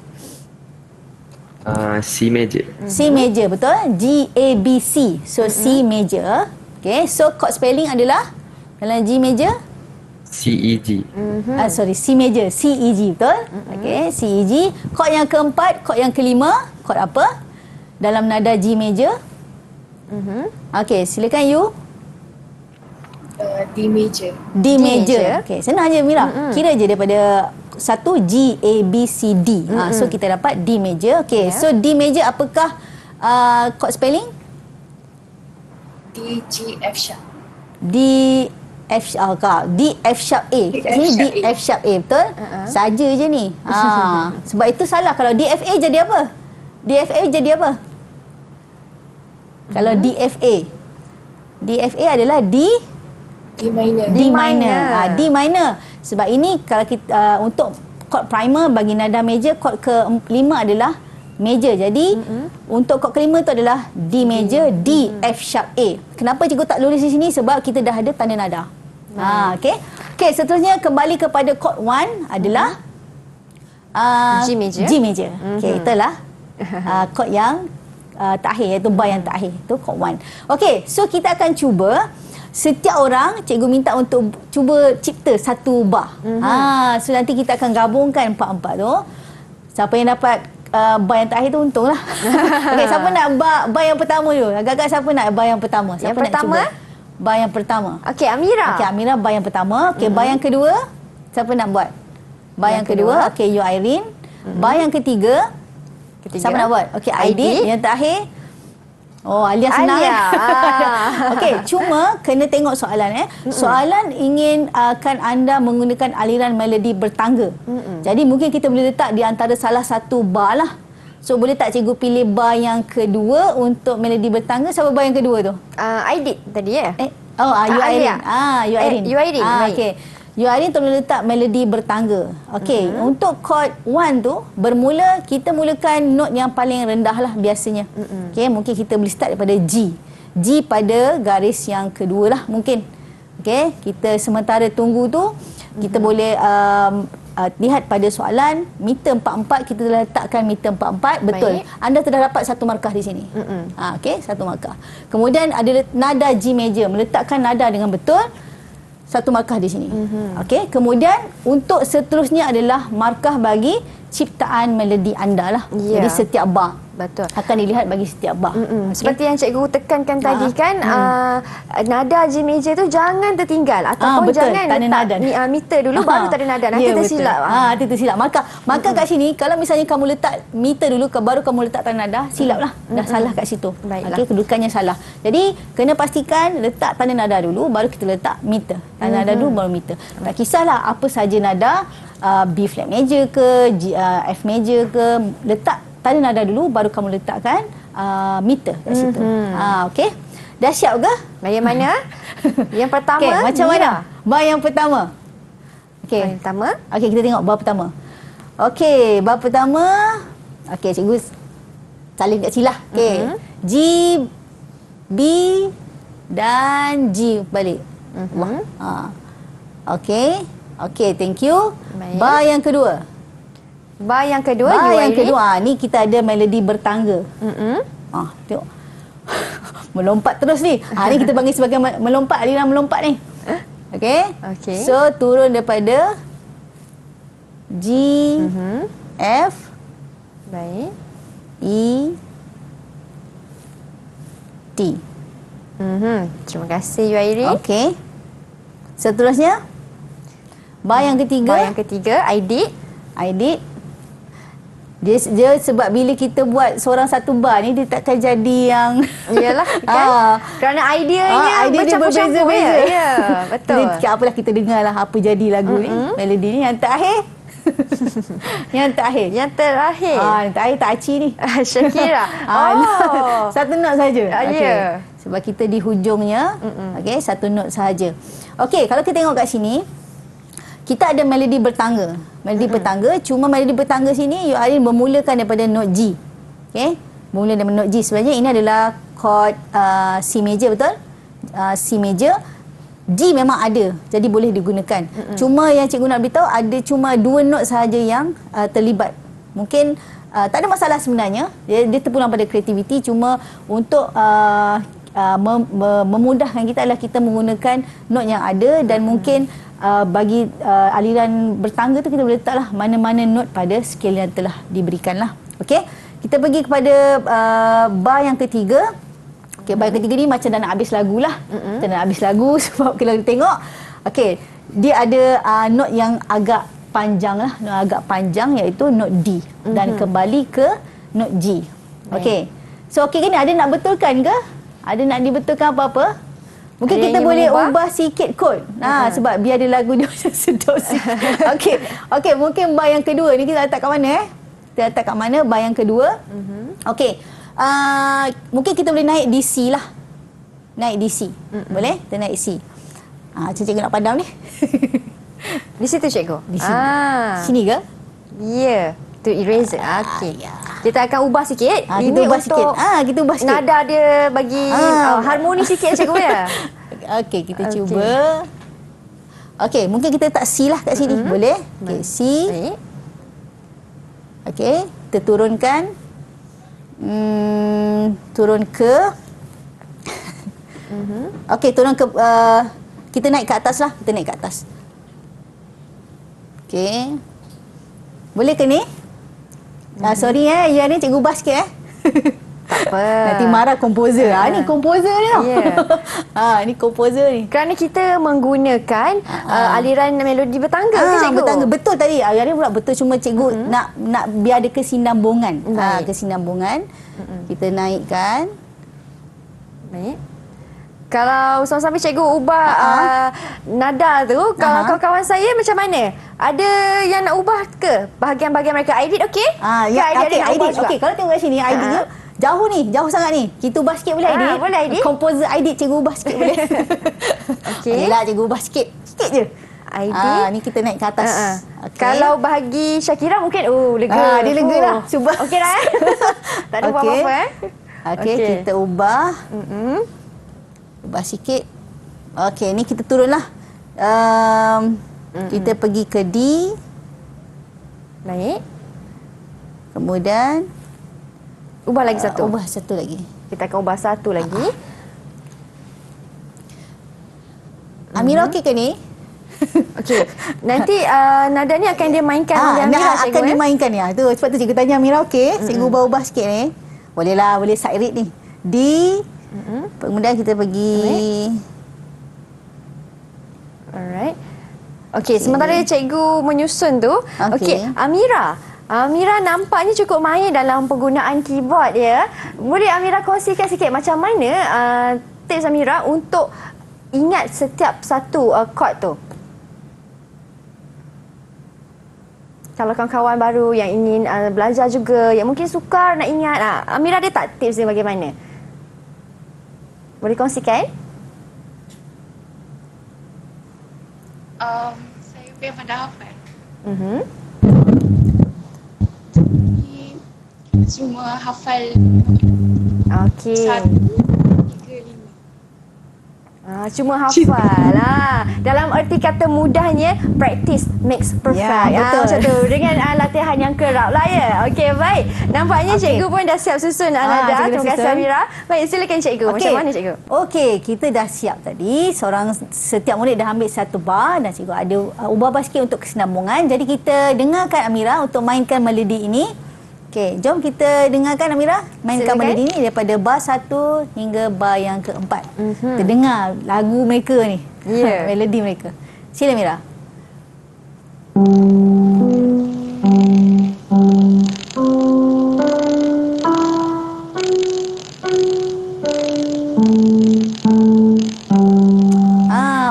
C major. C major, betul? G A B C. So C major. Okey, so kod spelling adalah dalam G major C E G. C major, C E G, betul? Okey, C E G. Kod yang keempat, kod yang kelima, kod apa? Dalam nada G major. Okey, silakan you. D major. D major. Okey, senang je Mira. Kira je daripada 1 G A B C D. So kita dapat D major. Okey, so D major apakah kod spelling? D G F sharp. D F sharp. D F sharp A. Ini D F sharp A, betul? Saja je ni. Sebab itu salah. Kalau D F A jadi apa? D F A jadi apa? Kalau DFA. DFA adalah D minor. D minor. D minor. Sebab ini kalau kita untuk chord primer bagi nada major, chord ke-5 adalah major. Jadi untuk chord ke-5 tu adalah D major, D, F sharp, A. Kenapa cikgu tak tulis di sini? Sebab kita dah ada tanda nada. Okey. Okey, seterusnya kembali kepada chord 1 adalah G major. G major. Okey, itulah chord yang terakhir, iaitu bar yang terakhir. Itu chord 1. Okey, so kita akan cuba. Setiap orang cikgu minta untuk cuba cipta satu bar. So nanti kita akan gabungkan empat-empat tu. Siapa yang dapat bar yang terakhir tu untunglah. Okey, siapa nak bar yang pertama dulu? Agak-agak siapa nak bar yang pertama? Siapa Yang nak pertama? cuba? Bar yang pertama. Okey, Amira. Okey, Amira bar yang pertama. Okey, bar yang kedua. Siapa nak buat? Bar yang kedua. Okey, you Irene. Bar yang ketiga. Siapa nak buat? Okey, Aidit. Yang terakhir. Oh, Alia senang. Okey, cuma kena tengok soalan. Soalan ingin kan anda menggunakan aliran melodi bertangga. Jadi mungkin kita boleh letak di antara salah satu bar lah. So boleh tak cikgu pilih bar yang kedua untuk melodi bertangga? Siapa bar yang kedua tu? Aidit tadi ya? You Irene. You Irene. You Irene. Baik. Okey. You Irene tu boleh letak melodi bertangga. Okey, untuk chord 1 tu bermula kita mulakan note yang paling rendah lah biasanya. Okey, mungkin kita boleh start daripada G. G pada garis yang kedua lah mungkin. Okey, kita sementara tunggu tu kita boleh lihat pada soalan meter 44, kita letakkan meter 44. Betul. Baik. Anda telah dapat satu markah di sini. Okey, satu markah. Kemudian ada nada G major, meletakkan nada dengan betul. Satu markah di sini. Okey, kemudian untuk seterusnya adalah markah bagi ciptaan melodi anda lah. Ya. Jadi setiap bar Betul. akan dilihat bagi setiap bar. Okay. Seperti yang cikgu tekankan tadi kan, nada G major tu jangan tertinggal ataupun betul. jangan Tanda letak nada. meter dulu baru tanda nada. Nanti Ya, tersilap. Nanti tersilap. Maka kat sini kalau misalnya kamu letak meter dulu baru kamu letak tanda nada, silap lah. Dah salah kat situ. Baiklah. Okey, kedudukannya salah. Jadi kena pastikan letak tanda nada dulu baru kita letak meter. Tanda nada dulu baru meter. Tak kisahlah apa saja nada, B flat major ke, F major ke, letak tanda nada dulu baru kamu letakkan meter kat situ. Okey. Dah siap ke? Bagaimana? Yang pertama, Okey, macam Mira. mana? Bar yang pertama. Okey. Bar yang pertama. Okey, kita tengok bar pertama. Okey, bar pertama. Okey, cikgu salin kat sini lah. Okey. G, B dan G balik. Okey. Okey, thank you. Baik. Bar yang kedua. Bar yang kedua, Bar you yang Irene. kedua. Ni kita ada melodi bertangga. Tengok. Melompat terus ni. Ni kita panggil sebagai melompat, aliran melompat ni. Okey. Okey. So turun daripada G, F, Baik. E, T. Terima kasih you Irene. Okey. Seterusnya bar yang ketiga. Bar yang ketiga, Aidit. Aidit. Dia sebab bila kita buat seorang satu bar ni dia takkan jadi yang Iyalah kan. Kerana ideanya idea dia bercampur-campur berbeza-beza. ya. Betul. Jadi apalah kita dengarlah apa jadi lagu ni, melodi ni yang terakhir. Yang terakhir. Yang terakhir. Yang terakhir tak aci ni. Shakira. Satu not saja. Ya. Sebab kita di hujungnya. Okey, satu not sahaja. Okey, kalau kita tengok kat sini kita ada melodi bertangga. Melodi bertangga, cuma melodi bertangga sini you Irene bermulakan daripada note G. Okey, bermula daripada note G. Sebenarnya ini adalah chord C major, betul? C major. G memang ada, jadi boleh digunakan. Cuma yang cikgu nak beritahu ada cuma 2 not sahaja yang terlibat. Mungkin tak ada masalah sebenarnya. Dia terpulang pada kreativiti, cuma untuk memudahkan kita adalah kita menggunakan not yang ada dan mungkin bagi aliran bertangga tu kita boleh letaklah mana-mana not pada skil yang telah diberikan lah. Okey, kita pergi kepada bar yang ketiga. Okey, bar yang ketiga ni macam dah nak habis lagu lah. Kita nak habis lagu sebab kalau kita tengok, okey, dia ada not yang agak panjang lah, not agak panjang iaitu note D dan kembali ke note G. Okey, so okey ke ni, ada nak betulkan ke? Ada nak dibetulkan apa-apa? Mungkin ada kita boleh mengubah? ubah sikit kod. Sebab biar dia lagu dia macam sedap sikit. Okey. Okey, mungkin bar yang kedua ni kita letak kat mana Kita letak kat mana bar yang kedua? Okey. Mungkin kita boleh naik di C lah. Naik di C. Boleh? Kita naik C. Cikgu nak padam ni. Di situ cikgu? Di sini. Sini ke? Ya. Tu eraser. Okey. Ya. Kita akan ubah sikit. Kita Ini ubah untuk sikit. Kita ubah sikit. nada dia bagi harmoni sikit cikgu ya. Okey, kita cuba. Okey, mungkin kita tak C lah kat sini. Boleh? Okey, C. Baik. Okey, kita turunkan. Turun ke. Okey, turun ke. Kita naik ke atas lah. Kita naik ke atas. Okey. Boleh ke ni? Sorry ya ni cikgu ubah sikit Tak apa. Nanti marah komposer. Ni komposer ni tau. Ya. Ni komposer ni. Kerana kita menggunakan aliran melodi bertangga ke cikgu? Bertangga. Betul tadi. Hari pula betul, cuma cikgu nak biar ada kesinambungan. Kesinambungan. Kita naikkan. Baik. Kalau sama-sama cikgu ubah nada tu, kalau kawan-kawan saya macam mana? Ada yang nak ubah ke? Bahagian-bahagian mereka. Aidit okey? Aidit. Okey, kalau tengok kat sini, Aidit tu jauh ni, jauh sangat ni. Kita ubah sikit boleh, Aidit? Boleh, Aidit. Komposer Aidit cikgu ubah sikit boleh? Okey. Okeylah, cikgu ubah sikit. Sikit je. Aidit. Ni kita naik ke atas. Okay. Kalau bahagi Syakira mungkin lega. Dia lega dah. Cuba. Okey dah tak ada buat apa-apa Okey, kita ubah. Ubah sikit. Okey, ni kita turunlah. Kita pergi ke D. Baik. Kemudian Ubah lagi satu. ubah satu lagi. Kita akan ubah satu lagi. Amira okey ke ni? Okey. Nanti nada ni akan dia mainkan oleh Amira nak cikgu. akan dimainkan ni. Tu sebab tu cikgu tanya Amira okey. Cikgu ubah-ubah sikit ni. Boleh lah, boleh side read ni. D. Kemudian kita pergi. Alright. Okey, sementara cikgu menyusun tu. Okey, Okey. Amira nampaknya cukup mahir dalam penggunaan keyboard ya. Boleh Amira kongsikan sikit macam mana tips Amira untuk ingat setiap satu chord tu? Kalau kawan-kawan baru yang ingin belajar juga, yang mungkin sukar nak ingat, Amira ada tak tips dia bagaimana? Boleh kongsikan? Saya memang dah hafal. Cuma hafal Okey. 1, 3, 5. Cuma hafal lah. Dalam erti kata mudahnya, practice makes perfect. Ya, betul. Macam tu. Dengan latihan yang kerap lah ya. Okey, baik. Nampaknya cikgu pun dah siap susun nada. Terima kasih Amira. Baik, silakan cikgu. Macam mana cikgu? Okey, kita dah siap tadi. Setiap murid dah ambil satu bar dan cikgu ada ubah sikit untuk kesinambungan. Jadi kita dengarkan Amira untuk mainkan melodi ini. Okey, jom kita dengarkan Amira mainkan melodi ni daripada bar 1 hingga bar yang keempat. Kita dengar lagu mereka ni. Ya. Melodi mereka. Sila Amira.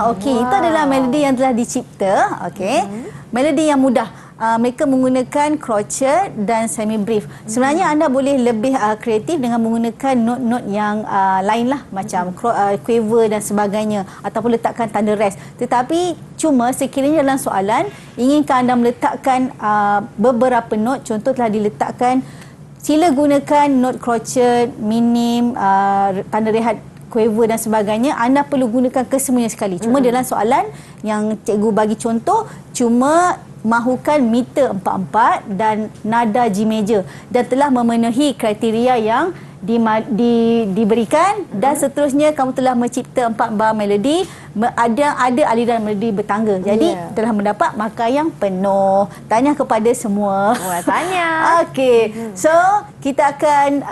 Okey, itu adalah melodi yang telah dicipta. Okey. Melodi yang mudah. Mereka menggunakan crochet dan semi brief. Sebenarnya anda boleh lebih kreatif dengan menggunakan not-not yang lain lah, macam quiver dan sebagainya, ataupun letakkan tanda rest. Tetapi cuma sekiranya dalam soalan inginkan anda meletakkan beberapa not, contoh telah diletakkan, sila gunakan not crochet, minim, tanda rehat, quiver dan sebagainya. Anda perlu gunakan kesemuanya sekali. Cuma dalam soalan yang cikgu bagi contoh, cuma mahukan meter 4/4 dan nada G major dan telah memenuhi kriteria yang diberikan, dan seterusnya kamu telah mencipta 4 bar melodi, ada aliran melodi bertangga. Jadi telah mendapat markah yang penuh. Tanya kepada semua. Tanya. Okey. So, kita akan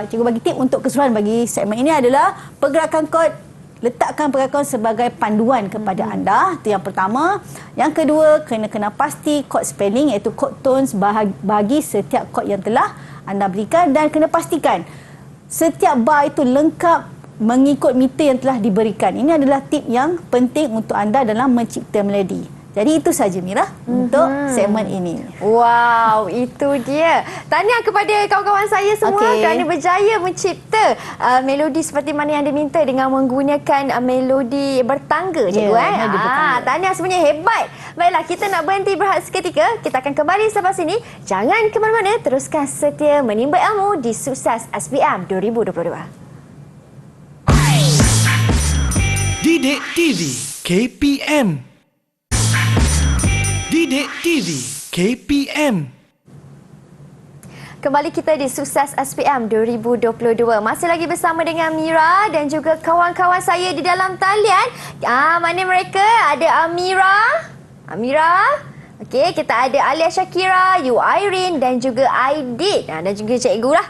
cikgu bagi tip untuk keseluruhan bagi segmen ini adalah pergerakan chord. Letakkan pergerakan sebagai panduan kepada anda. Itu yang pertama. Yang kedua, kena pasti chord spelling, iaitu chord tones bagi setiap chord yang telah anda berikan, dan kena pastikan setiap bar itu lengkap mengikut meter yang telah diberikan. Ini adalah tip yang penting untuk anda dalam mencipta melodi. Jadi itu saja Mira untuk segmen ini. Wow, itu dia. Tahniah kepada kawan-kawan saya semua kerana berjaya mencipta melodi seperti mana yang diminta dengan menggunakan melodi bertangga, cikgu. melodi bertangga. Tahniah semuanya, hebat. Baiklah, kita nak berhenti berehat seketika. Kita akan kembali selepas ini. Jangan ke mana-mana, teruskan setia menimba ilmu di Sukses SPM 2022. Didik TV KPM. Didik TV KPM. Kembali kita di Sukses SPM 2022. Masih lagi bersama dengan Mira dan juga kawan-kawan saya di dalam talian. Mana mereka? Ada Amira. Okey, kita ada Alia Shakira, Yu Irene dan juga Aidit. Dan juga cikgu lah.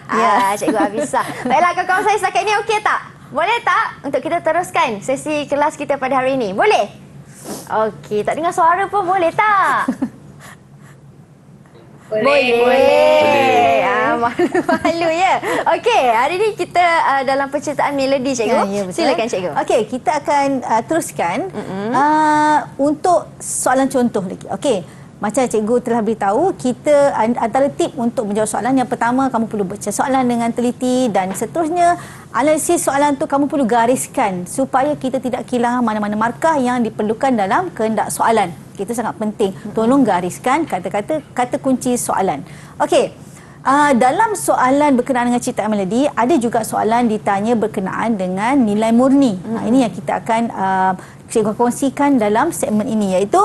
Cikgu Afisa. Baiklah, kawan-kawan saya setakat ini okey tak? Boleh tak untuk kita teruskan sesi kelas kita pada hari ini? Boleh? Okey, tak dengar suara pun boleh tak? Boleh. Malu ya. Okey, hari ini kita dalam penciptaan melodi, cikgu. Ya, betul. Silakan, cikgu. Okey, kita akan teruskan untuk soalan contoh lagi. Okey. Macam cikgu telah beritahu, kita antara tip untuk menjawab soalan, yang pertama kamu perlu baca soalan dengan teliti dan seterusnya analisis soalan tu kamu perlu gariskan supaya kita tidak kehilangan mana-mana markah yang diperlukan dalam kehendak soalan. Itu sangat penting. Tolong gariskan kata kunci soalan. Okey. Dalam soalan berkenaan dengan ciptaan melodi, ada juga soalan ditanya berkenaan dengan nilai murni. Ini yang kita akan cikgu kongsikan dalam segmen ini, iaitu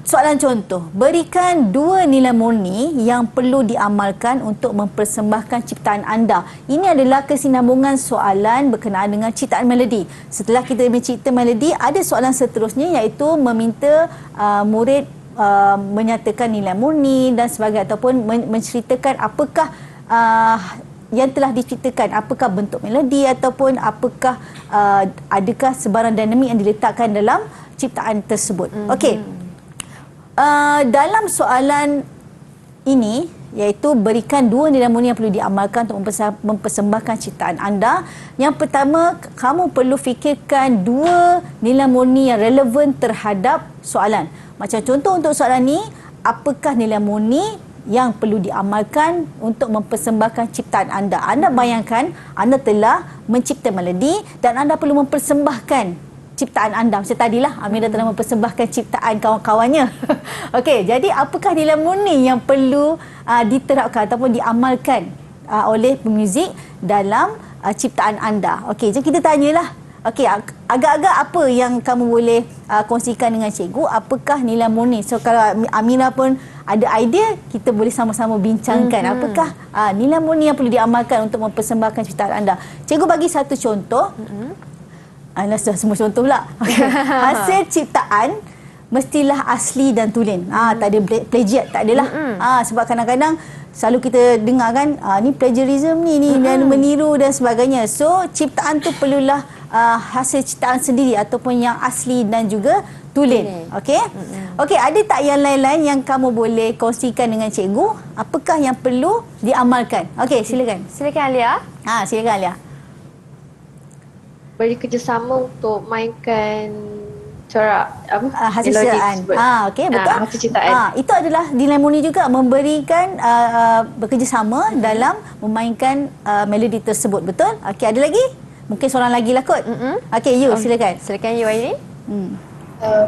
soalan contoh, berikan 2 nilai murni yang perlu diamalkan untuk mempersembahkan ciptaan anda. Ini adalah kesinambungan soalan berkenaan dengan ciptaan melodi. Setelah kita mencipta melodi, ada soalan seterusnya iaitu meminta murid menyatakan nilai murni dan sebagainya, ataupun menceritakan apakah yang telah diciptakan, apakah bentuk melodi ataupun apakah adakah sebarang dinamik yang diletakkan dalam ciptaan tersebut. Okey. Dalam soalan ini, iaitu berikan 2 nilai murni yang perlu diamalkan untuk mempersembahkan ciptaan anda. Yang pertama, kamu perlu fikirkan 2 nilai murni yang relevan terhadap soalan. Macam contoh untuk soalan ini, apakah nilai murni yang perlu diamalkan untuk mempersembahkan ciptaan anda? Anda bayangkan anda telah mencipta melodi dan anda perlu mempersembahkan ciptaan anda. Macam tadilah Amira telah mempersembahkan ciptaan kawan-kawannya. Okey, jadi apakah nilai murni yang perlu diterapkan ataupun diamalkan oleh pemuzik dalam ciptaan anda? Okey, jom kita tanyalah. Okey, agak-agak apa yang kamu boleh kongsikan dengan cikgu? Apakah nilai murni? So kalau Amira pun ada idea, kita boleh sama-sama bincangkan apakah nilai murni yang perlu diamalkan untuk mempersembahkan ciptaan anda. Cikgu bagi satu contoh. Sudah semua contoh pula. Okay. Hasil ciptaan mestilah asli dan tulen. Tak ada plagiat, tak adalah. Sebab kadang-kadang selalu kita dengar kan, ni plagiarism ni dan meniru dan sebagainya. So ciptaan tu perlulah hasil ciptaan sendiri ataupun yang asli dan juga tulen. Okey. Okey, ada tak yang lain-lain yang kamu boleh kongsikan dengan cikgu? Apakah yang perlu diamalkan? Okey, silakan. Silakan Alia. Silakan Alia. Beri kerjasama untuk mainkan corak hasil melodi ciptaan. tersebut. Okey, betul. Hasil ciptaan. Itu adalah nilai murni juga, memberikan bekerjasama dalam memainkan melodi tersebut, betul? Okey, ada lagi? Mungkin seorang lagi lah kot. Okey, you silakan. Silakan Yu Irene.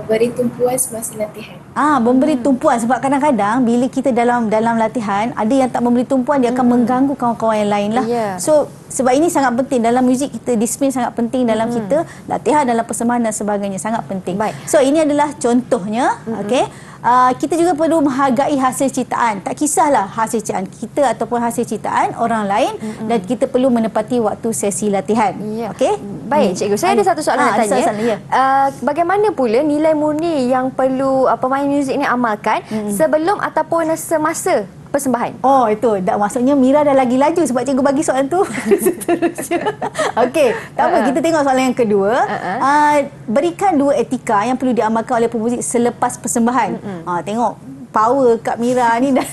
Beri tumpuan semasa latihan. Memberi tumpuan, sebab kadang-kadang bila kita dalam latihan, ada yang tak memberi tumpuan, dia akan mengganggu kawan-kawan yang lain lah. So sebab ini sangat penting dalam muzik kita, disiplin sangat penting dalam kita latihan, dalam persembahan dan sebagainya, sangat penting. So ini adalah contohnya. Okey, kita juga perlu menghargai hasil ciptaan. Tak kisahlah hasil ciptaan kita ataupun hasil ciptaan orang lain, dan kita perlu menepati waktu sesi latihan. Okey. Baik, cikgu. Saya ada satu soalan nak tanya. Bagaimana pula nilai murni yang perlu pemain muzik ini amalkan sebelum ataupun semasa persembahan. Oh, itu. Maksudnya Mira dah lagi laju sebab cikgu bagi soalan tu. Okey, tak apa. Kita tengok soalan yang kedua. Berikan 2 etika yang perlu diamalkan oleh pemuzik selepas persembahan. Tengok. Power Kak Mira ni dah.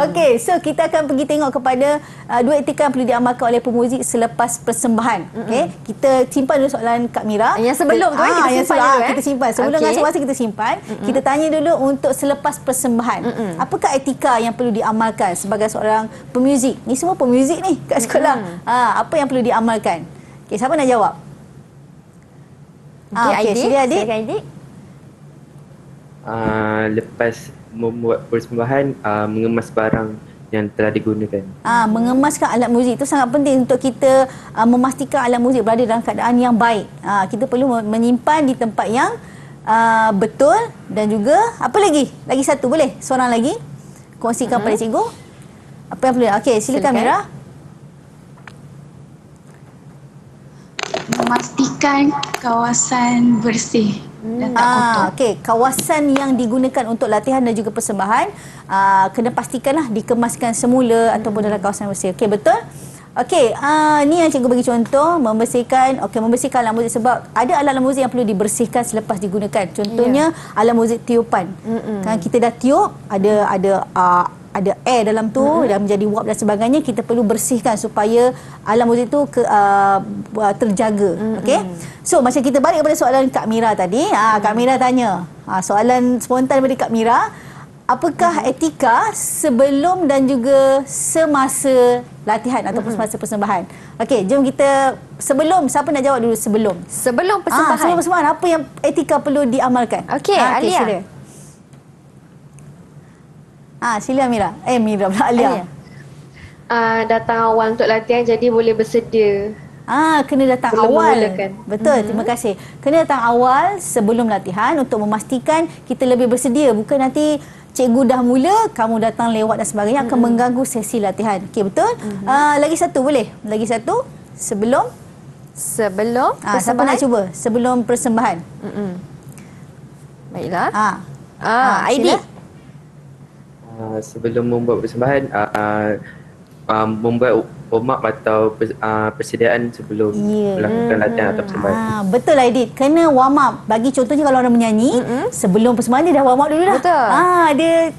Okey, so kita akan pergi tengok kepada 2 etika yang perlu diamalkan oleh pemuzik selepas persembahan. Okey, kita simpan dulu soalan Kak Mira. Yang sebelum tu kita simpan dulu. Kita simpan. Sebelum ngasuh masa kita simpan, kita tanya dulu untuk selepas persembahan. Apakah etika yang perlu diamalkan sebagai seorang pemuzik? Ni semua pemuzik ni kat sekolah. Apa yang perlu diamalkan? Okey, siapa nak jawab? Okey, sila Adik. Silakan Adik. Lepas membuat persembahan, mengemas barang yang telah digunakan. Mengemaskan alat muzik itu sangat penting untuk kita memastikan alat muzik berada dalam keadaan yang baik. Kita perlu menyimpan di tempat yang betul dan juga apa lagi? Lagi satu boleh? Seorang lagi kongsikan pada cikgu. Apa yang perlu? Okey, silakan Mira. Memastikan kawasan bersih dan tak kotor. Okey, kawasan yang digunakan untuk latihan dan juga persembahan kena pastikanlah dikemaskan semula ataupun dalam kawasan bersih. Okey, betul? Okey, ni yang cikgu bagi contoh, membersihkan alat muzik sebab ada alat muzik yang perlu dibersihkan selepas digunakan. Contohnya alat muzik tiupan. Kan kita dah tiup, ada air dalam tu dan menjadi wap dan sebagainya, kita perlu bersihkan supaya alat muzik tu terjaga. Okey. So macam kita balik kepada soalan Kak Mira tadi, Kak Mira tanya, soalan spontan daripada Kak Mira, apakah etika sebelum dan juga semasa latihan ataupun semasa persembahan? Okey, jom kita siapa nak jawab dulu sebelum? Sebelum persembahan. Sebelum persembahan, apa yang etika perlu diamalkan? Okey, Alia. Sila. Sila Mira. Mira pula Alia. Datang awal untuk latihan, jadi boleh bersedia. Kena datang Sebelum awal. memulakan. Betul, terima kasih. Kena datang awal sebelum latihan untuk memastikan kita lebih bersedia. Bukan nanti cikgu dah mula, kamu datang lewat dan sebagainya akan mengganggu sesi latihan. Okey, betul? Lagi satu boleh? Lagi satu sebelum persembahan. siapa nak cuba? Sebelum persembahan. Baiklah. Sila. Sebelum membuat persembahan, membuat warm up atau persediaan sebelum melakukan latihan atau persembahan. Betul Aidit, kena warm up. Bagi contohnya kalau orang menyanyi, sebelum persembahan dia dah warm up dulu dah. Betul.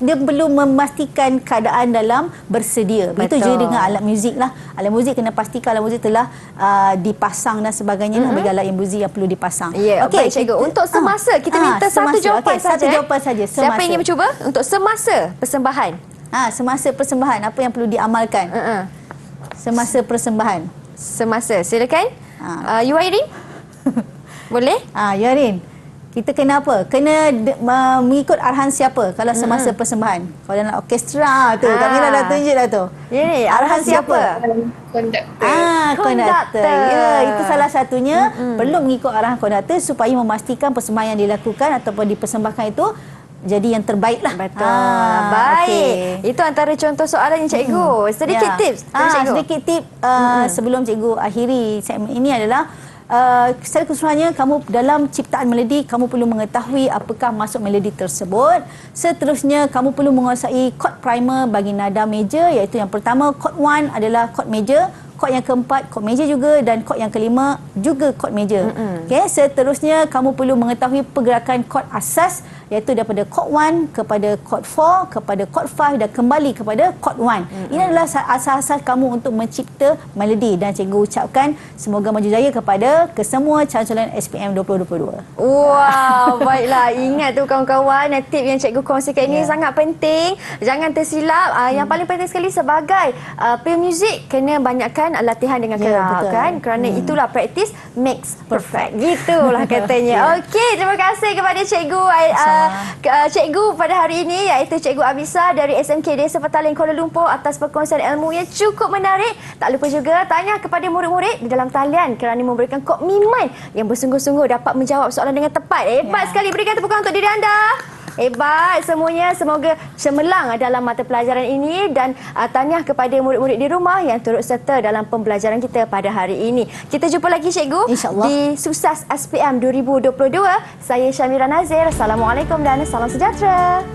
Dia perlu memastikan keadaan dalam bersedia. Begitu juga dengan alat muzik lah. Alat muzik kena pastikan alat muzik telah dipasang dan sebagainya bagi alat muzik yang perlu dipasang. Ya, okay, baik cikgu. Untuk semasa, kita minta satu jawapan saja. Satu jawapan saja. Siapa yang ingin mencuba untuk semasa persembahan? Semasa persembahan, apa yang perlu diamalkan? Semasa persembahan. Silakan. Yuairin? Boleh? Yuairin, kita kena apa? Kena mengikut arahan siapa kalau semasa persembahan? Kalau dalam orkestra tu, Kak Mira dah tunjuk dah tu. Ya ni, arahan siapa? Konduktor. Konduktor. Ya, itu salah satunya. Perlu mengikut arahan konduktor supaya memastikan persembahan yang dilakukan ataupun dipersembahkan itu jadi yang terbaik lah. Betul. Baik. Okay. Itu antara contoh soalan yang cikgu. Sedikit tips. Sedikit tip sebelum cikgu akhiri segmen ini adalah secara keseluruhannya kamu dalam ciptaan melodi kamu perlu mengetahui apakah maksud melodi tersebut. Seterusnya kamu perlu menguasai chord primer bagi nada major, iaitu yang pertama chord 1 adalah chord major, chord yang keempat chord major juga, dan chord yang kelima juga chord major. Okey, seterusnya kamu perlu mengetahui pergerakan chord asas, iaitu daripada chord 1 kepada chord 4 kepada chord 5 dan kembali kepada chord 1. Ini adalah asas-asas kamu untuk mencipta melodi, dan cikgu ucapkan semoga maju jaya kepada kesemua calon-calon SPM 2022. Wow, baiklah. Ingat tu kawan-kawan, tip yang cikgu kongsikan ini sangat penting. Jangan tersilap. Yang paling penting sekali sebagai pemuzik, kena banyakkan latihan dengan kerap, kan? Kerana itulah practice makes perfect. Gitulah katanya. Okey, terima kasih kepada cikgu cikgu pada hari ini, iaitu Cikgu Abisa dari SMK Desa Petaling Kuala Lumpur, atas perkongsian ilmu yang cukup menarik. Tak lupa juga tanya kepada murid-murid di dalam talian kerana memberikan komitmen yang bersungguh-sungguh dapat menjawab soalan dengan tepat. Hebat sekali. Berikan tepukan untuk diri anda. Hebat semuanya. Semoga cemerlang dalam mata pelajaran ini, dan tanya kepada murid-murid di rumah yang turut serta dalam pembelajaran kita pada hari ini. Kita jumpa lagi cikgu di Sukses SPM 2022. Saya Syamira Nazir. Assalamualaikum dan salam sejahtera.